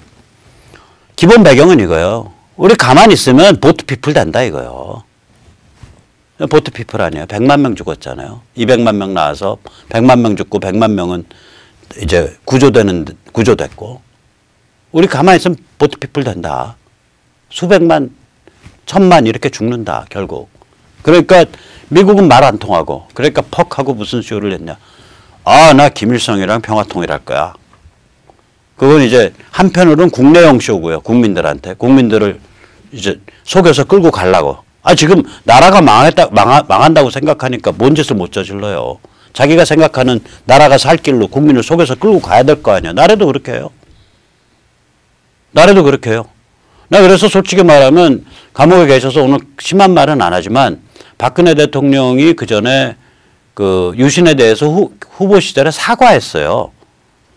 기본 배경은 이거예요. 우리 가만히 있으면 보트피플 된다 이거예요. 보트피플 아니에요. 100만 명 죽었잖아요. 200만 명 나와서 100만 명 죽고 100만 명은 이제 구조됐고 우리 가만히 있으면 보트피플 된다. 수백만, 천만 이렇게 죽는다 결국. 그러니까 미국은 말 안 통하고 그러니까 퍽 하고 무슨 쇼를 했냐. 나 김일성이랑 평화통일할 거야. 그건 이제 한편으로는 국내용 쇼고요. 국민들을 이제 속여서 끌고 가려고. 지금 나라가 망한다고 생각하니까 뭔 짓을 못 저질러요. 자기가 생각하는 나라가 살 길로 국민을 속여서 끌고 가야 될 거 아니야. 나라도 그렇게 해요. 나 그래서 솔직히 말하면 감옥에 계셔서 오늘 심한 말은 안 하지만 박근혜 대통령이 그 전에 그 유신에 대해서 후보 시절에 사과했어요.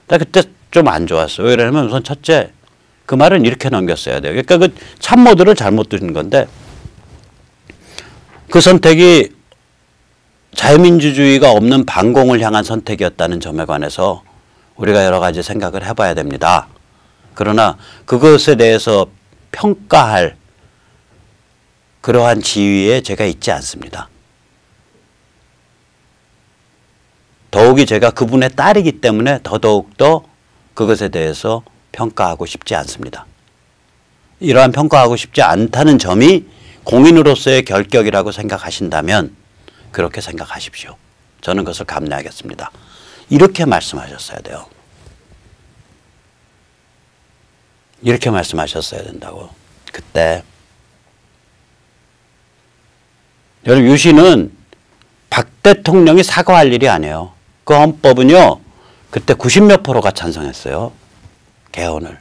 나 그때 좀 안 좋았어요. 왜냐하면 우선 첫째 그 말은 이렇게 넘겼어야 돼요. 그러니까 그 참모들을 잘못 들은 건데 그 선택이 자유민주주의가 없는 반공을 향한 선택이었다는 점에 관해서 우리가 여러 가지 생각을 해봐야 됩니다. 그러나 그것에 대해서 평가할 그러한 지위에 제가 있지 않습니다. 더욱이 제가 그분의 딸이기 때문에 더더욱더 그것에 대해서 평가하고 싶지 않습니다. 이러한 평가하고 싶지 않다는 점이 공인으로서의 결격이라고 생각하신다면 그렇게 생각하십시오. 저는 그것을 감내하겠습니다. 이렇게 말씀하셨어야 돼요. 이렇게 말씀하셨어야 된다고. 그때 여러분 유신은 박 대통령이 사과할 일이 아니에요. 그 헌법은요. 그때 90몇 %가 찬성했어요. 개헌을.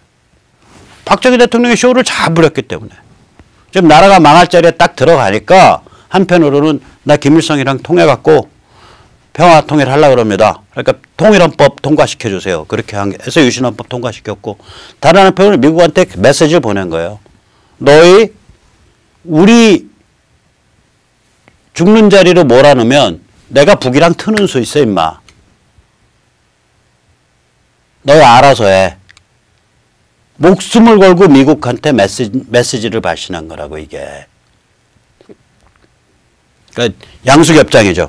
박정희 대통령이 쇼를 잘 부렸기 때문에. 지금 나라가 망할 자리에 딱 들어가니까 한편으로는 나 김일성이랑 통해갖고 평화 통일하려고 그럽니다. 그러니까 통일헌법 통과시켜 주세요. 그렇게 해서 유신헌법 통과시켰고 다른 한편으로 미국한테 메시지를 보낸 거예요. 너희 우리 죽는 자리로 몰아넣으면 내가 북이랑 트는 수 있어 임마. 너희 알아서 해. 목숨을 걸고 미국한테 메시지를 발신한 거라고 이게. 그러니까 양수겹장이죠.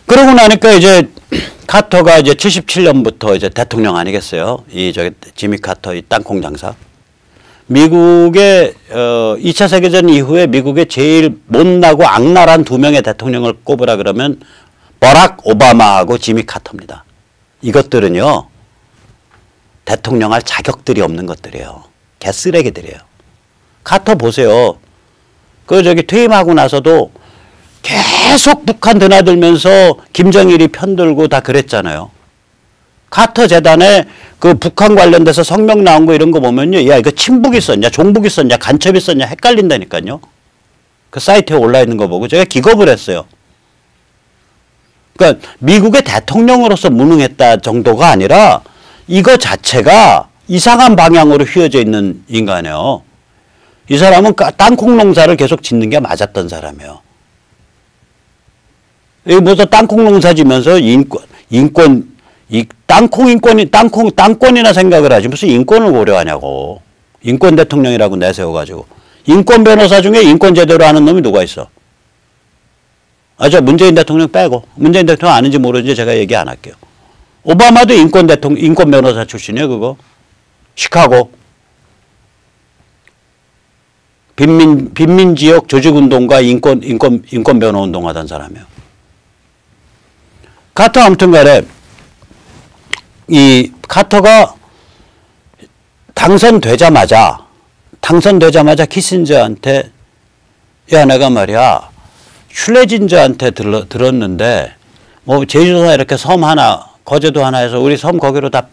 그러고 나니까 이제 카터가 이제 77년부터 이제 대통령 아니겠어요? 지미 카터 이 땅콩 장사. 미국의 2차 세계전 이후에 미국의 제일 못나고 악랄한 두 명의 대통령을 꼽으라 그러면 버락 오바마하고 지미 카터입니다. 이것들은요. 대통령 할 자격들이 없는 것들이에요. 개쓰레기들이에요. 카터 보세요. 퇴임하고 나서도 계속 북한 드나들면서 김정일이 편들고 다 그랬잖아요. 카터 재단에 그 북한 관련돼서 성명 나온 거 이런 거 보면요. 야, 이거 친북이 썼냐, 종북이 썼냐, 간첩이 썼냐 헷갈린다니까요. 그 사이트에 올라 있는 거 보고 제가 기겁을 했어요. 그러니까 미국의 대통령으로서 무능했다 정도가 아니라 이거 자체가 이상한 방향으로 휘어져 있는 인간이에요. 이 사람은 땅콩 농사를 계속 짓는 게 맞았던 사람이에요. 여기 무슨 땅콩 농사 지면서 땅권이나 생각을 하지 무슨 인권을 고려하냐고. 인권 대통령이라고 내세워가지고. 인권 변호사 중에 인권 제대로 하는 놈이 누가 있어? 저 문재인 대통령 빼고. 문재인 대통령 아는지 모르는지 제가 얘기 안 할게요. 오바마도 인권 변호사 출신이에요, 그거. 시카고. 빈민 지역 조직운동과 인권 변호 운동하던 사람이에요. 카터 아무튼 간에 이 카터가 당선되자마자 키신저한테 야 내가 말이야 슐레진저한테 들었는데 뭐 제주도나 이렇게 섬 하나 거제도 하나 해서 우리 섬 거기로 다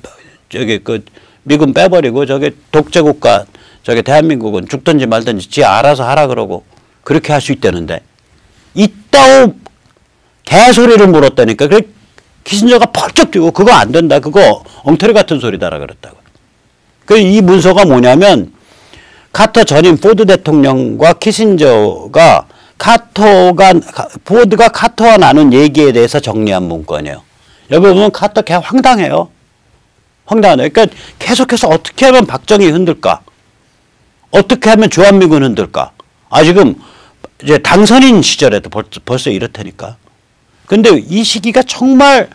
미군 빼버리고 독재국가 대한민국은 죽든지 말든지 지 알아서 하라 그러고 그렇게 할 수 있다는데 이따오 개소리를 물었다니까. 그래 키신저가 펄쩍 뛰고 그거 안 된다. 그거 엉터리 같은 소리다라 그랬다고. 이 문서가 뭐냐면 카터 전임 포드 대통령과 키신저가 포드가 카터와 나눈 얘기에 대해서 정리한 문건이에요. 여기 보면 카터 개 황당해요. 황당해요. 그러니까 계속해서 어떻게 하면 박정희 흔들까? 어떻게 하면 주한미군 흔들까? 지금 이제 당선인 시절에도 벌써 이렇다니까. 근데 이 시기가 정말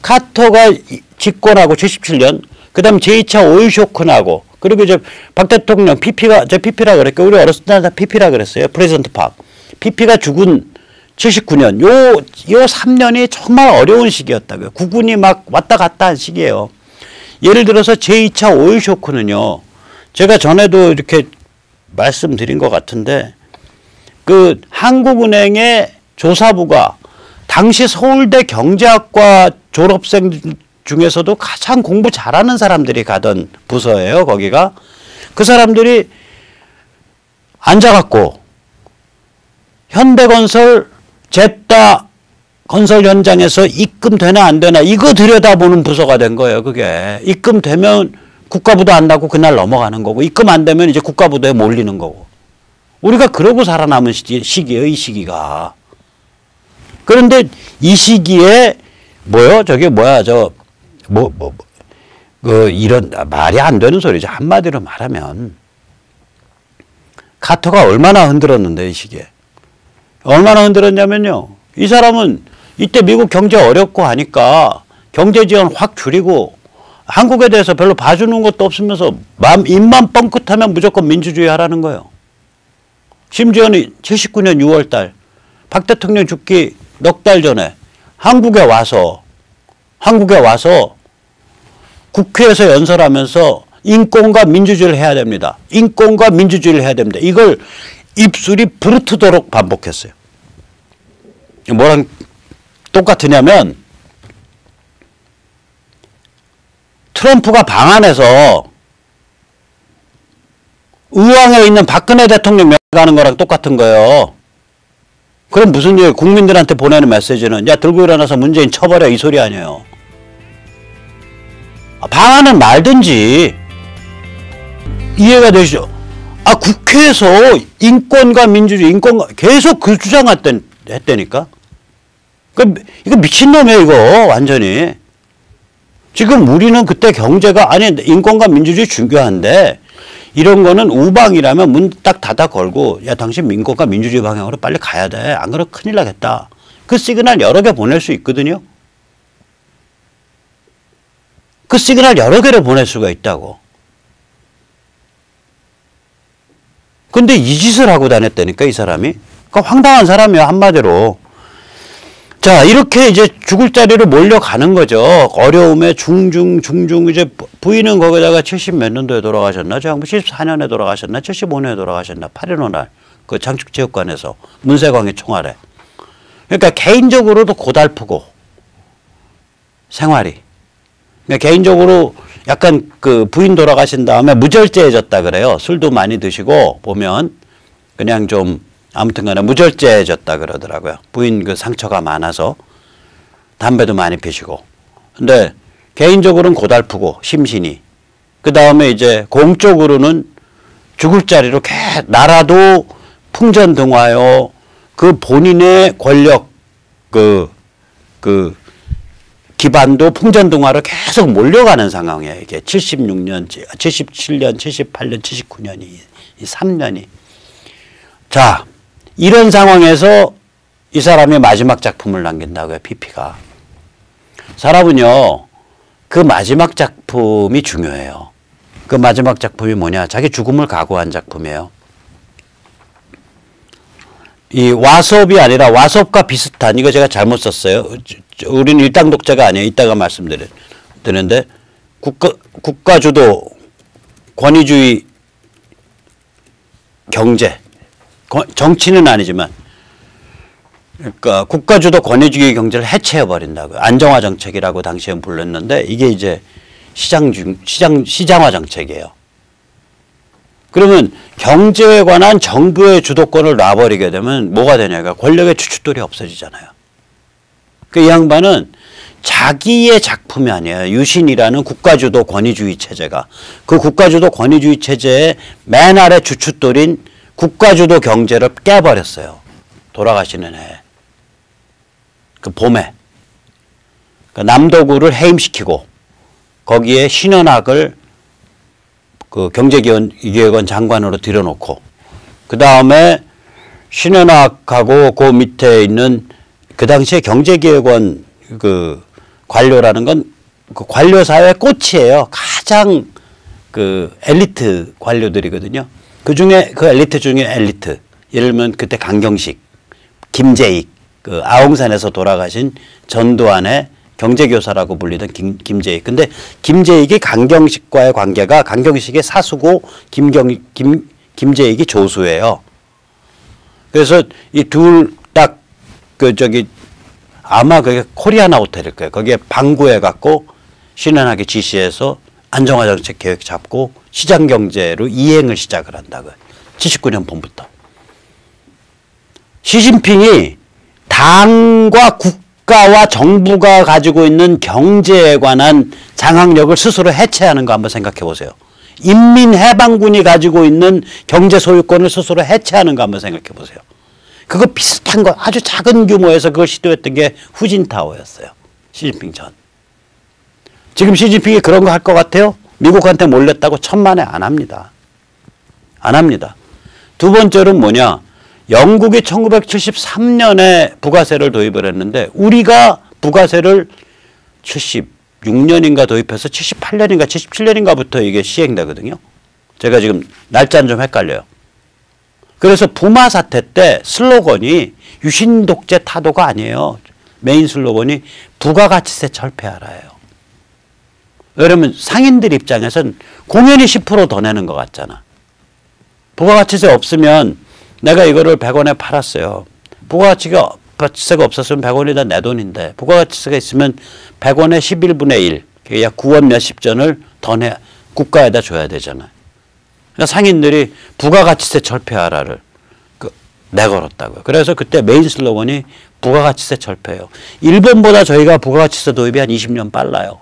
카터가 집권하고 77년, 그 다음 제2차 오일 쇼크 나고, 그리고 이제 박 대통령 PP라 그랬고, 우리 어렸을 때는 다 PP라 그랬어요. 프레지던트 팍. PP가 죽은 79년, 요 3년이 정말 어려운 시기였다고요. 국군이 막 왔다 갔다 한 시기예요. 예를 들어서 제2차 오일 쇼크는요, 제가 전에도 이렇게 말씀드린 것 같은데, 한국은행의 조사부가 당시 서울대 경제학과 졸업생 중에서도 가장 공부 잘하는 사람들이 가던 부서예요, 거기가. 그 사람들이 앉아갖고 현대건설 쟀다 건설 현장에서 입금되나 안 되나 이거 들여다보는 부서가 된 거예요, 그게. 입금되면 국가부도 안 나고 그날 넘어가는 거고, 입금 안 되면 이제 국가부도에 몰리는 거고. 우리가 그러고 살아남은 시기예요, 이 시기가. 그런데 이 시기에 이런 말이 안 되는 소리죠. 한마디로 말하면 카터가 얼마나 흔들었는데, 이 시기에. 얼마나 흔들었냐면요. 이 사람은 이때 미국 경제 어렵고 하니까 경제 지원 확 줄이고 한국에 대해서 별로 봐주는 것도 없으면서 입만 뻥끗하면 무조건 민주주의 하라는 거예요. 심지어는 79년 6월 달 박 대통령 죽기 넉 달 전에 한국에 와서 국회에서 연설하면서 인권과 민주주의를 해야 됩니다. 인권과 민주주의를 해야 됩니다. 이걸 입술이 부르트도록 반복했어요. 뭐랑 똑같으냐면 트럼프가 방 안에서 의왕에 있는 박근혜 대통령 가는 거랑 똑같은 거예요. 그럼 무슨 일? 국민들한테 보내는 메시지는 야 들고 일어나서 문재인 쳐버려 이 소리 아니에요. 방 안은 말든지 이해가 되시죠? 국회에서 인권과 민주주의, 인권과 계속 그 주장했다니까. 이거 미친놈이에요, 이거 완전히. 지금 우리는 그때 경제가 아니 인권과 민주주의 중요한데 이런 거는 우방이라면 문 딱 닫아 걸고 야 당신 인권과 민주주의 방향으로 빨리 가야 돼. 안 그러면 큰일 나겠다. 그 시그널 여러 개 보낼 수 있거든요. 그 시그널 여러 개를 보낼 수가 있다고. 근데 이 짓을 하고 다녔다니까 이 사람이. 그러니까 황당한 사람이야 한마디로. 자 이렇게 이제 죽을 자리로 몰려가는 거죠. 어려움에 중중 이제 부인은 거기다가 70 몇 년도에 돌아가셨나? 저 양반 74년에 돌아가셨나? 75년에 돌아가셨나? 8.15 날 그 장축체육관에서 문세광의 총알에. 그러니까 개인적으로도 고달프고 생활이. 그러니까 개인적으로 약간 그 부인 돌아가신 다음에 무절제해졌다 그래요. 술도 많이 드시고 보면 그냥 좀 아무튼 간에 무절제해졌다 그러더라고요. 부인 그 상처가 많아서 담배도 많이 피시고. 근데 개인적으로는 고달프고 심신이. 그 다음에 이제 공적으로는 죽을 자리로 나라도 풍전등화요. 그 본인의 권력 그 기반도 풍전등화로 계속 몰려가는 상황이에요. 이게 76년, 77년, 78년, 79년이 이 3년이. 자, 이런 상황에서 이 사람이 마지막 작품을 남긴다고요. PP가. 사람은요. 그 마지막 작품이 중요해요. 그 마지막 작품이 뭐냐. 자기 죽음을 각오한 작품이에요. 이 와섭이 아니라 와섭과 비슷한 이거 제가 잘못 썼어요. 우리는 일당 독자가 아니에요. 이따가 말씀드리는데 국가주도 권위주의 경제 정치는 아니지만 그러니까 국가주도 권위주의 경제를 해체해버린다고요. 안정화 정책이라고 당시엔 불렀는데 이게 이제 시장화 정책이에요. 그러면 경제에 관한 정부의 주도권을 놔버리게 되면 뭐가 되냐가 권력의 주춧돌이 없어지잖아요. 그 양반은 자기의 작품이 아니에요. 유신이라는 국가주도 권위주의 체제가. 그 국가주도 권위주의 체제의 맨 아래 주춧돌인 국가주도 경제를 깨버렸어요. 돌아가시는 해. 그 봄에. 그 남도구를 해임시키고 거기에 신현학을 그 경제기획원 장관으로 들여놓고 그 다음에 신현학하고 그 밑에 있는 그 당시에 경제기획원 그 관료라는 건 그 관료사회의 꽃이에요. 가장 그 엘리트 관료들이거든요. 그 중에 그 엘리트 중에 엘리트. 예를 들면 그때 강경식, 김재익, 그 아웅산에서 돌아가신 전두환의 경제교사라고 불리던 김재익. 근데 김재익이 강경식과의 관계가 강경식의 사수고 김재익이 조수예요. 그래서 이 둘 딱 그 저기 아마 그게 코리아나 호텔일 거예요. 거기에 방구해 갖고 신현학이 지시해서 안정화 정책 계획 잡고 시장 경제로 이행을 시작을 한다고요. 79년 봄부터. 시진핑이 당과 국가와 정부가 가지고 있는 경제에 관한 장악력을 스스로 해체하는 거 한번 생각해 보세요. 인민해방군이 가지고 있는 경제 소유권을 스스로 해체하는 거 한번 생각해 보세요. 그거 비슷한 거 아주 작은 규모에서 그걸 시도했던 게 후진타오였어요. 시진핑 전. 지금 시진핑이 그런 거 할 것 같아요? 미국한테 몰렸다고 천만에 안 합니다. 안 합니다. 두 번째로는 뭐냐. 영국이 1973년에 부가세를 도입을 했는데 우리가 부가세를 76년인가 도입해서 78년인가 77년인가부터 이게 시행되거든요. 제가 지금 날짜는 좀 헷갈려요. 그래서 부마 사태 때 슬로건이 유신 독재 타도가 아니에요. 메인 슬로건이 부가가치세 철폐하라예요. 왜냐면 상인들 입장에선 공연히 10% 더 내는 것 같잖아. 부가가치세 없으면 내가 이거를 100원에 팔았어요. 부가가치세가 없었으면 100원이 다 내 돈인데 부가가치세가 있으면 100원에 11분의 1, 약 9원 몇십 전을 더 국가에다 줘야 되잖아요. 그러니까 상인들이 부가가치세 철폐하라를 내걸었다고요. 그래서 그때 메인 슬로건이 부가가치세 철폐예요. 일본보다 저희가 부가가치세 도입이 한 20년 빨라요.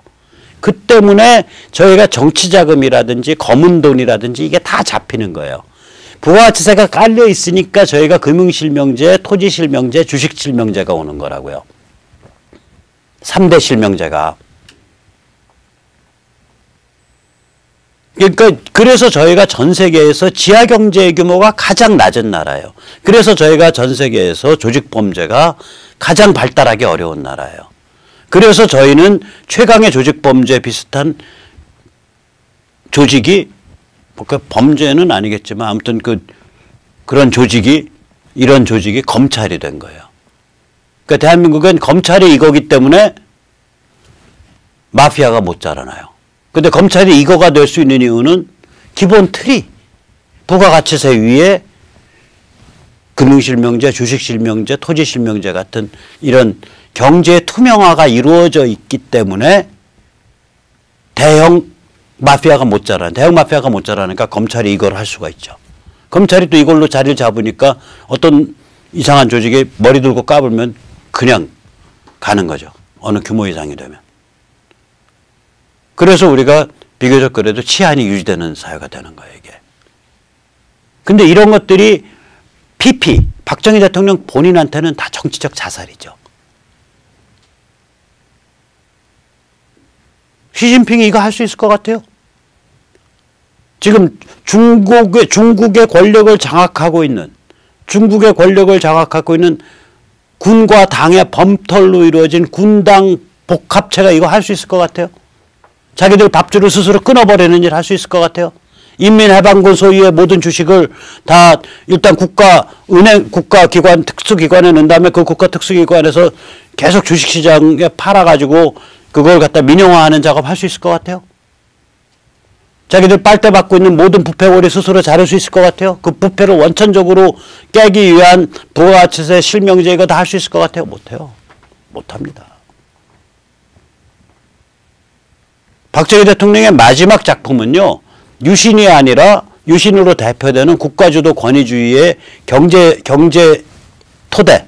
그 때문에 저희가 정치자금이라든지 검은 돈이라든지 이게 다 잡히는 거예요. 부가가치세가 깔려 있으니까 저희가 금융실명제, 토지실명제, 주식실명제가 오는 거라고요. 3대 실명제가. 그러니까 그래서 저희가 전 세계에서 지하경제 규모가 가장 낮은 나라예요. 그래서 저희가 전 세계에서 조직범죄가 가장 발달하기 어려운 나라예요. 그래서 저희는 최강의 조직범죄 비슷한 조직이 범죄는 아니겠지만 아무튼 그런 조직이 이런 조직이 검찰이 된 거예요. 그러니까 대한민국은 검찰이 이거기 때문에 마피아가 못 자라나요. 근데 검찰이 이거가 될 수 있는 이유는 기본 틀이 부가가치세 위에 금융실명제, 주식실명제, 토지실명제 같은 이런 경제의 투명화가 이루어져 있기 때문에 대형 마피아가 못 자라는, 대형 마피아가 못 자라니까 검찰이 이걸 할 수가 있죠. 검찰이 또 이걸로 자리를 잡으니까 어떤 이상한 조직이 머리 들고 까불면 그냥 가는 거죠. 어느 규모 이상이 되면. 그래서 우리가 비교적 그래도 치안이 유지되는 사회가 되는 거예요, 이게. 근데 이런 것들이 PP, 박정희 대통령 본인한테는 다 정치적 자살이죠. 시진핑이 이거 할 수 있을 것 같아요? 지금 중국의 권력을 장악하고 있는, 군과 당의 범털로 이루어진 군당 복합체가 이거 할 수 있을 것 같아요? 자기들 밥줄을 스스로 끊어버리는 일 할 수 있을 것 같아요? 인민해방군 소유의 모든 주식을 다 일단 국가기관, 특수기관에 넣은 다음에 그 국가 특수기관에서 계속 주식시장에 팔아가지고 그걸 갖다 민영화하는 작업 할 수 있을 것 같아요? 자기들 빨대 받고 있는 모든 부패고리 스스로 자를 수 있을 것 같아요? 그 부패를 원천적으로 깨기 위한 부가가치세 실명제 이거 다 할 수 있을 것 같아요? 못해요. 못합니다. 박정희 대통령의 마지막 작품은요, 유신이 아니라 유신으로 대표되는 국가주도 권위주의의 경제 토대를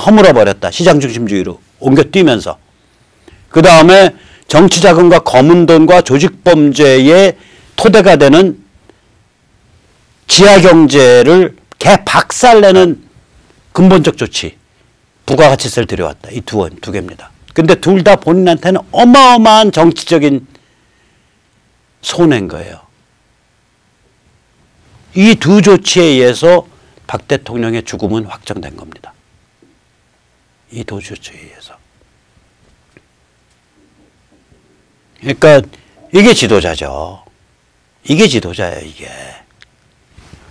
허물어버렸다. 시장중심주의로 옮겨뛰면서. 그 다음에 정치자금과 검은돈과 조직범죄의 토대가 되는 지하경제를 개박살내는 근본적 조치, 부가가치세를 들여왔다. 이 두 개입니다. 근데 둘 다 본인한테는 어마어마한 정치적인 손해인 거예요. 이 두 조치에 의해서 박 대통령의 죽음은 확정된 겁니다. 이 두 조치에 의해서. 그러니까 이게 지도자죠. 이게 지도자예요, 이게.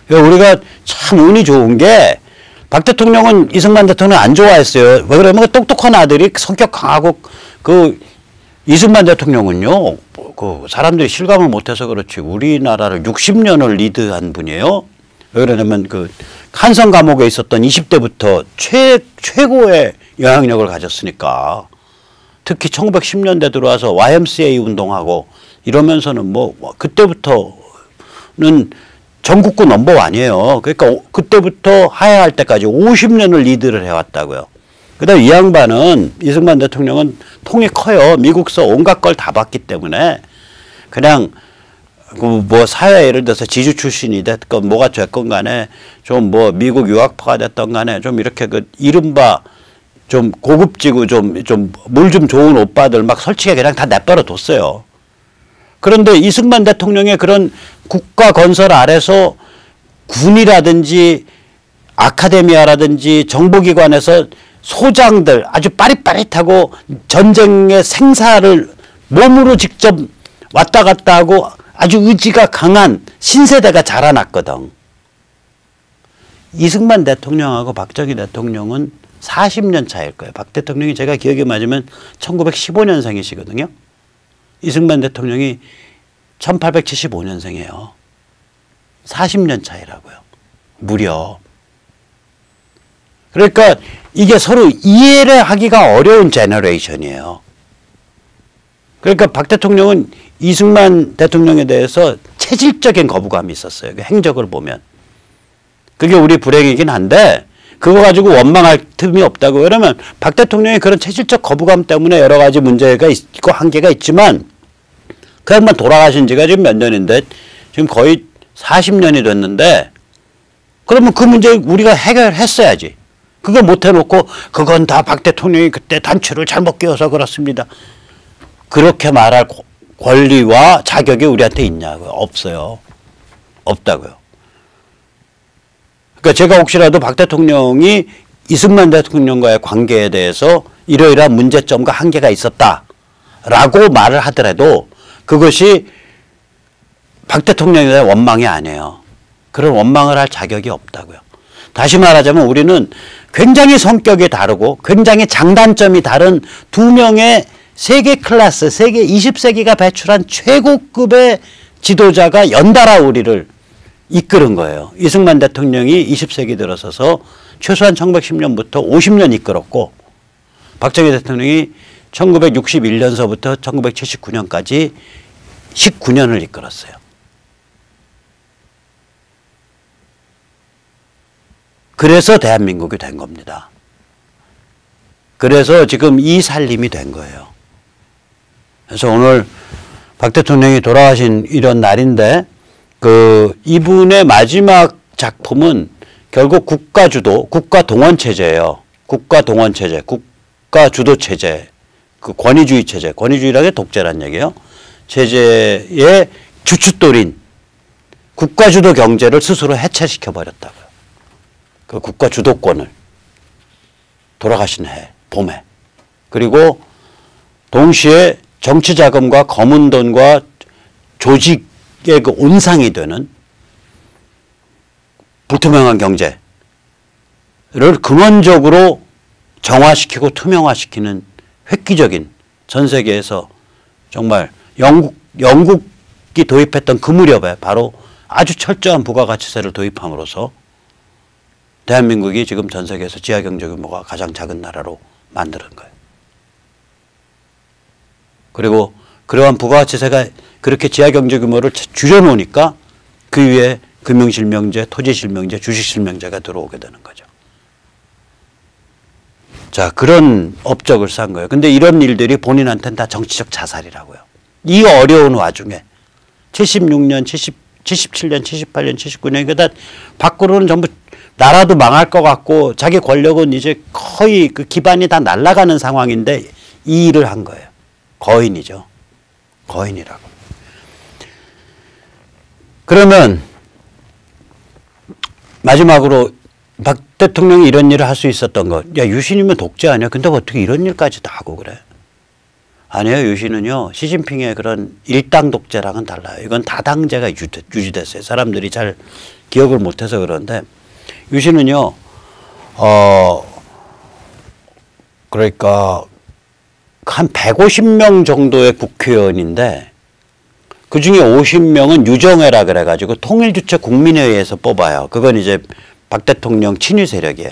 우리가 참 운이 좋은 게 박 대통령은 이승만 대통령 안 좋아했어요. 왜 그러면 똑똑한 아들이 성격 강하고 이승만 대통령은요, 사람들이 실감을 못해서 그렇지 우리나라를 60년을 리드한 분이에요. 왜 그러냐면 한성 감옥에 있었던 20대부터 최고의 영향력을 가졌으니까. 특히 1910년대 들어와서 YMCA 운동하고 이러면서는 그때부터는 전국구 넘버원이에요. 그러니까 그때부터 하야할 때까지 50년을 리드를 해왔다고요. 그 다음에 이 양반은, 이승만 대통령은 통이 커요. 미국서 온갖 걸 다 봤기 때문에 그냥 사회 예를 들어서 지주 출신이 됐건 뭐가 됐건 간에 좀 미국 유학파가 됐던 간에 좀 이렇게 이른바 좀 고급지고 물 좀 좋은 오빠들 막 설치게 그냥 다 내버려 뒀어요. 그런데 이승만 대통령의 그런 국가 건설 아래서 군이라든지 아카데미아라든지 정보기관에서 소장들 아주 빠릿빠릿하고 전쟁의 생사를 몸으로 직접 왔다 갔다 하고 아주 의지가 강한 신세대가 자라났거든. 이승만 대통령하고 박정희 대통령은 40년 차일 거예요. 박 대통령이 제가 기억이 맞으면 1915년생이시거든요. 이승만 대통령이 1875년생이에요. 40년 차이라고요. 무려. 그러니까 이게 서로 이해를 하기가 어려운 제너레이션이에요. 그러니까 박 대통령은 이승만 대통령에 대해서 체질적인 거부감이 있었어요. 그 행적을 보면. 그게 우리 불행이긴 한데 그거 가지고 원망할 틈이 없다고. 그러면 박 대통령이 그런 체질적 거부감 때문에 여러 가지 문제가 있고 한계가 있지만 그 양반 돌아가신 지가 지금 몇 년인데 지금 거의 40년이 됐는데 그러면 그 문제 우리가 해결했어야지. 그거 못 해놓고 그건 다 박 대통령이 그때 단추를 잘못 끼워서 그렇습니다. 그렇게 말할 권리와 자격이 우리한테 있냐고요. 없어요. 없다고요. 그러니까 제가 혹시라도 박 대통령이 이승만 대통령과의 관계에 대해서 이러이러한 문제점과 한계가 있었다라고 말을 하더라도 그것이 박 대통령에 대한 원망이 아니에요. 그런 원망을 할 자격이 없다고요. 다시 말하자면 우리는 굉장히 성격이 다르고 굉장히 장단점이 다른 두 명의 세계 클래스, 세계 20세기가 배출한 최고급의 지도자가 연달아 우리를 이끄는 거예요. 이승만 대통령이 20세기 들어서서 최소한 1910년부터 50년 이끌었고 박정희 대통령이 1961년서부터 1979년까지 19년을 이끌었어요. 그래서 대한민국이 된 겁니다. 그래서 지금 이 살림이 된 거예요. 그래서 오늘 박 대통령이 돌아가신 이런 날인데 이분의 마지막 작품은 결국 국가주도, 국가동원체제예요. 국가동원체제, 국가주도체제, 그 권위주의 체제, 권위주의라는 게 독재란 얘기예요. 체제의 주춧돌인 국가주도 경제를 스스로 해체시켜 버렸다고요. 그 국가 주도권을 돌아가신 해 봄에. 그리고 동시에 정치 자금과 검은 돈과 조직의 그 온상이 되는 불투명한 경제를 근원적으로 정화시키고 투명화시키는 획기적인 전 세계에서 정말 영국이 도입했던 그 무렵에 바로 아주 철저한 부가가치세를 도입함으로써 대한민국이 지금 전 세계에서 지하경제 규모가 가장 작은 나라로 만드는 거예요. 그리고 그러한 부가가치세가 그렇게 지하경제 규모를 줄여놓으니까 그 위에 금융실명제, 토지실명제, 주식실명제가 들어오게 되는 거죠. 자, 그런 업적을 쌓은 거예요. 근데 이런 일들이 본인한테는 다 정치적 자살이라고요. 이 어려운 와중에 76년, 77년, 78년, 79년 이거 다 밖으로는 전부 나라도 망할 것 같고 자기 권력은 이제 거의 그 기반이 다 날아가는 상황인데 이 일을 한 거예요. 거인이죠. 거인이라고. 그러면 마지막으로 박 대통령이 이런 일을 할 수 있었던 것. 야, 유신이면 독재 아니야? 근데 어떻게 이런 일까지 다 하고 그래? 아니에요. 유신은요. 시진핑의 그런 일당 독재랑은 달라요. 이건 다당제가 유지됐어요. 사람들이 잘 기억을 못해서 그런데 유신은요. 그러니까 한 150명 정도의 국회의원인데 그중에 50명은 유정회라 그래가지고 통일주체 국민회의에서 뽑아요. 그건 이제 박 대통령 친위 세력이에요.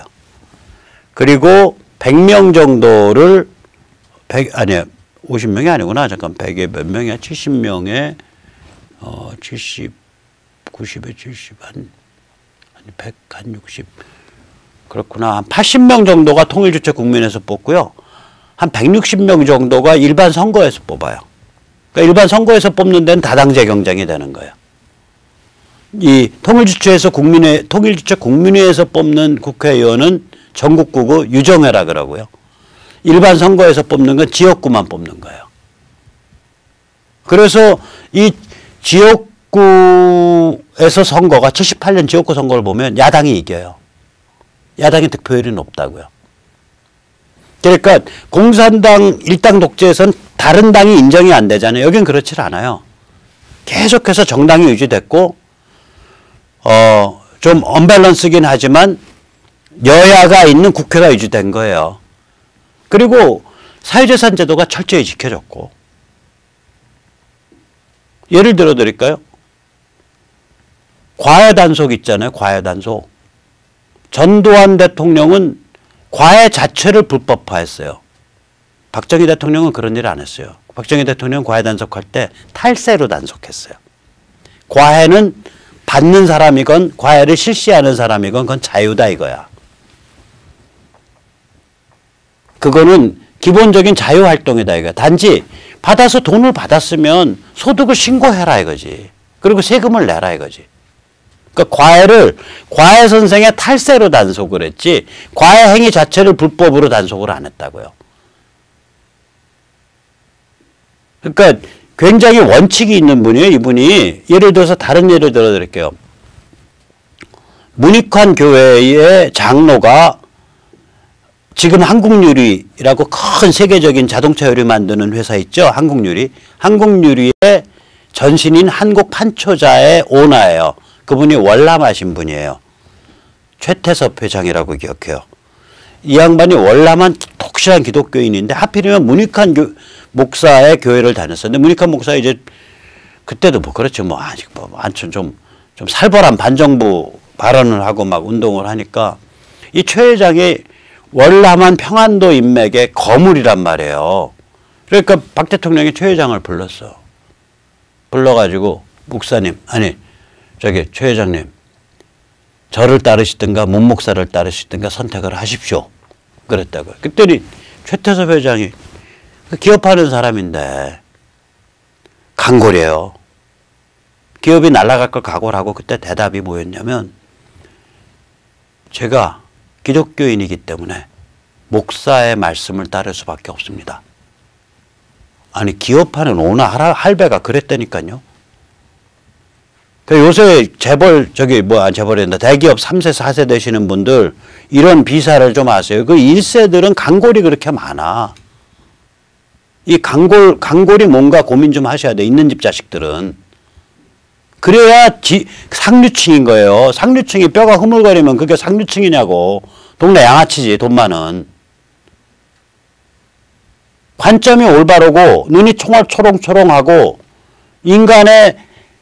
그리고 100명 정도를 50명이 아니구나. 잠깐 100에 몇 명이야? 70명에 70, 90에 70, 한 100, 한 60. 그렇구나. 한 80명 정도가 통일주체 국민에서 뽑고요. 한 160명 정도가 일반 선거에서 뽑아요. 그러니까 일반 선거에서 뽑는 데는 다당제 경쟁이 되는 거예요. 이 통일주체 국민회에서 뽑는 국회의원은 전국구고 유정회라 그러고요. 일반 선거에서 뽑는 건 지역구만 뽑는 거예요. 그래서 이 지역구에서 선거가 78년 지역구 선거를 보면 야당이 이겨요. 야당의 득표율이 높다고요. 그러니까 공산당 일당 독재에선 다른 당이 인정이 안 되잖아요. 여긴 그렇지 않아요. 계속해서 정당이 유지됐고 좀 언밸런스긴 하지만 여야가 있는 국회가 유지된 거예요. 그리고 사유재산 제도가 철저히 지켜졌고, 예를 들어 드릴까요? 과외단속 있잖아요. 과외단속. 전두환 대통령은 과외 자체를 불법화했어요. 박정희 대통령은 그런 일 안 했어요. 박정희 대통령은 과외 단속할 때 탈세로 단속했어요. 과외는 받는 사람이건 과외를 실시하는 사람이건 그건 자유다 이거야. 그거는 기본적인 자유활동이다 이거야. 단지 받아서 돈을 받았으면 소득을 신고해라 이거지. 그리고 세금을 내라 이거지. 그러니까 과외 선생의 탈세로 단속을 했지 과외 행위 자체를 불법으로 단속을 안 했다고요. 그러니까 굉장히 원칙이 있는 분이에요. 이분이. 예를 들어서 다른 예를 들어 드릴게요. 문익환 교회의 장로가 지금 한국유리라고 큰 세계적인 자동차 유리 만드는 회사 있죠. 한국유리. 한국유리의 전신인 한국판초자의 오너예요. 그분이 월남하신 분이에요. 최태섭 회장이라고 기억해요. 이 양반이 월남한 독실한 기독교인인데 하필이면 문익환 목사의 교회를 다녔어요. 근데 문익환 목사 이제 그때도 뭐 그렇죠. 뭐 아직 뭐 완전 좀 살벌한 반정부 발언을 하고 막 운동을 하니까 이 최 회장이 월남한 평안도 인맥의 거물이란 말이에요. 그러니까 박 대통령이 최 회장을 불렀어. 불러가지고 목사님, 아니 저기 최 회장님, 저를 따르시든가 문 목사를 따르시든가 선택을 하십시오. 그랬다고요. 그랬더니 최태섭 회장이 기업하는 사람인데 강골이에요. 기업이 날아갈 걸 각오를 하고 그때 대답이 뭐였냐면 제가 기독교인이기 때문에 목사의 말씀을 따를 수밖에 없습니다. 아니 기업하는 오너 할배가 그랬다니까요. 요새 재벌 재벌이란다. 대기업 3세 4세 되시는 분들 이런 비사를 좀 아세요. 그 1세들은 강골이 그렇게 많아. 이 강골이 뭔가 고민 좀 하셔야 돼. 있는 집 자식들은. 그래야 상류층인 거예요. 상류층이 뼈가 흐물거리면 그게 상류층이냐고. 동네 양아치지 돈 많은. 관점이 올바르고 눈이 초롱초롱하고 인간의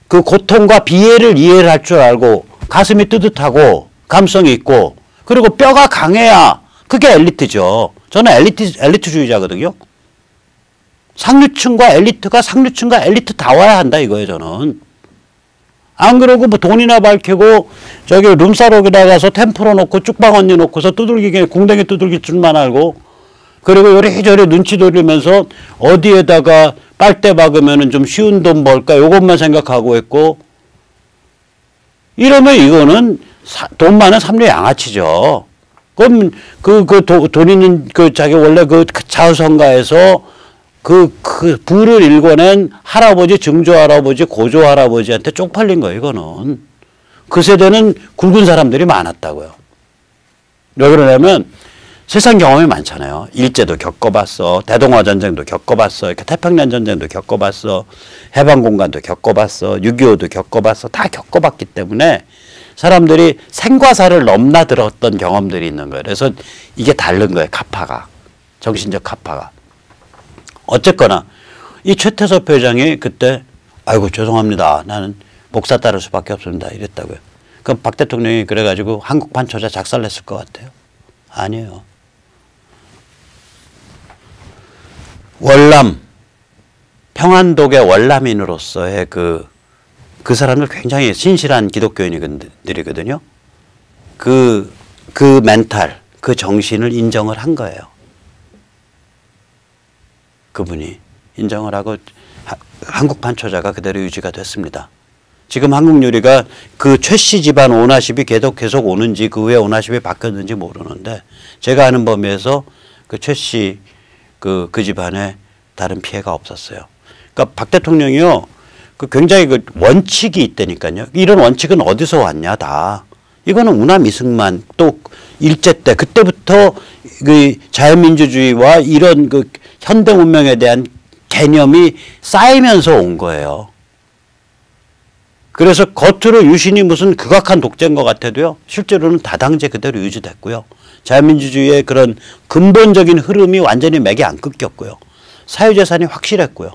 그 고통과 비애를 이해를 할 줄 알고 가슴이 뜨뜻하고 감성이 있고 그리고 뼈가 강해야 그게 엘리트죠. 저는 엘리트주의자거든요. 상류층과 엘리트다워야 한다 이거예요 저는. 안 그러고 뭐 돈이나 밝히고 저기 룸사롱에다 가서 템 풀어놓고 쭉방 언니 놓고서 공댕이 두들길 줄만 알고 그리고 요리저리 눈치 돌리면서 어디에다가 빨대 박으면은 좀 쉬운 돈 벌까 요것만 생각하고 있고 이러면 이거는 돈 많은 삼류 양아치죠. 그럼 돈 있는 자기 원래 자우성가에서 그 부를 일궈낸 할아버지, 증조할아버지, 고조할아버지한테 쪽팔린 거예요, 이거는. 그 세대는 굵은 사람들이 많았다고요. 왜 그러냐면 세상 경험이 많잖아요. 일제도 겪어봤어. 대동아 전쟁도 겪어봤어. 이렇게 태평양 전쟁도 겪어봤어. 해방공간도 겪어봤어. 6.25도 겪어봤어. 다 겪어봤기 때문에 사람들이 생과사를 넘나들었던 경험들이 있는 거예요. 그래서 이게 다른 거예요, 가파가. 정신적 가파가. 어쨌거나 이 최태섭 회장이 그때 아이고 죄송합니다. 나는 목사 따를 수밖에 없습니다. 이랬다고요. 그럼 박 대통령이 그래가지고 한국판초자 작살냈을 것 같아요? 아니에요. 월남 평안독의 월남인으로서의 그 사람들 굉장히 신실한 기독교인들이거든요. 그 멘탈, 그 정신을 인정을 한 거예요. 그분이 인정을 하고 한국판초자가 그대로 유지가 됐습니다. 지금 한국유리가 그 최씨 집안 오너십이 계속 오는지 그 후에 오너십이 바뀌었는지 모르는데 제가 아는 범위에서 그 최씨 그 집안에 다른 피해가 없었어요. 그러니까 박 대통령이요. 그 굉장히 그 원칙이 있다니까요. 이런 원칙은 어디서 왔냐 다. 이거는 운하미승만 또 일제 때 그때부터 그 자유민주주의와 이런 그 현대 문명에 대한 개념이 쌓이면서 온 거예요. 그래서 겉으로 유신이 무슨 극악한 독재인 것 같아도요. 실제로는 다당제 그대로 유지됐고요. 자유민주주의의 그런 근본적인 흐름이 완전히 맥이 안 끊겼고요. 사유재산이 확실했고요.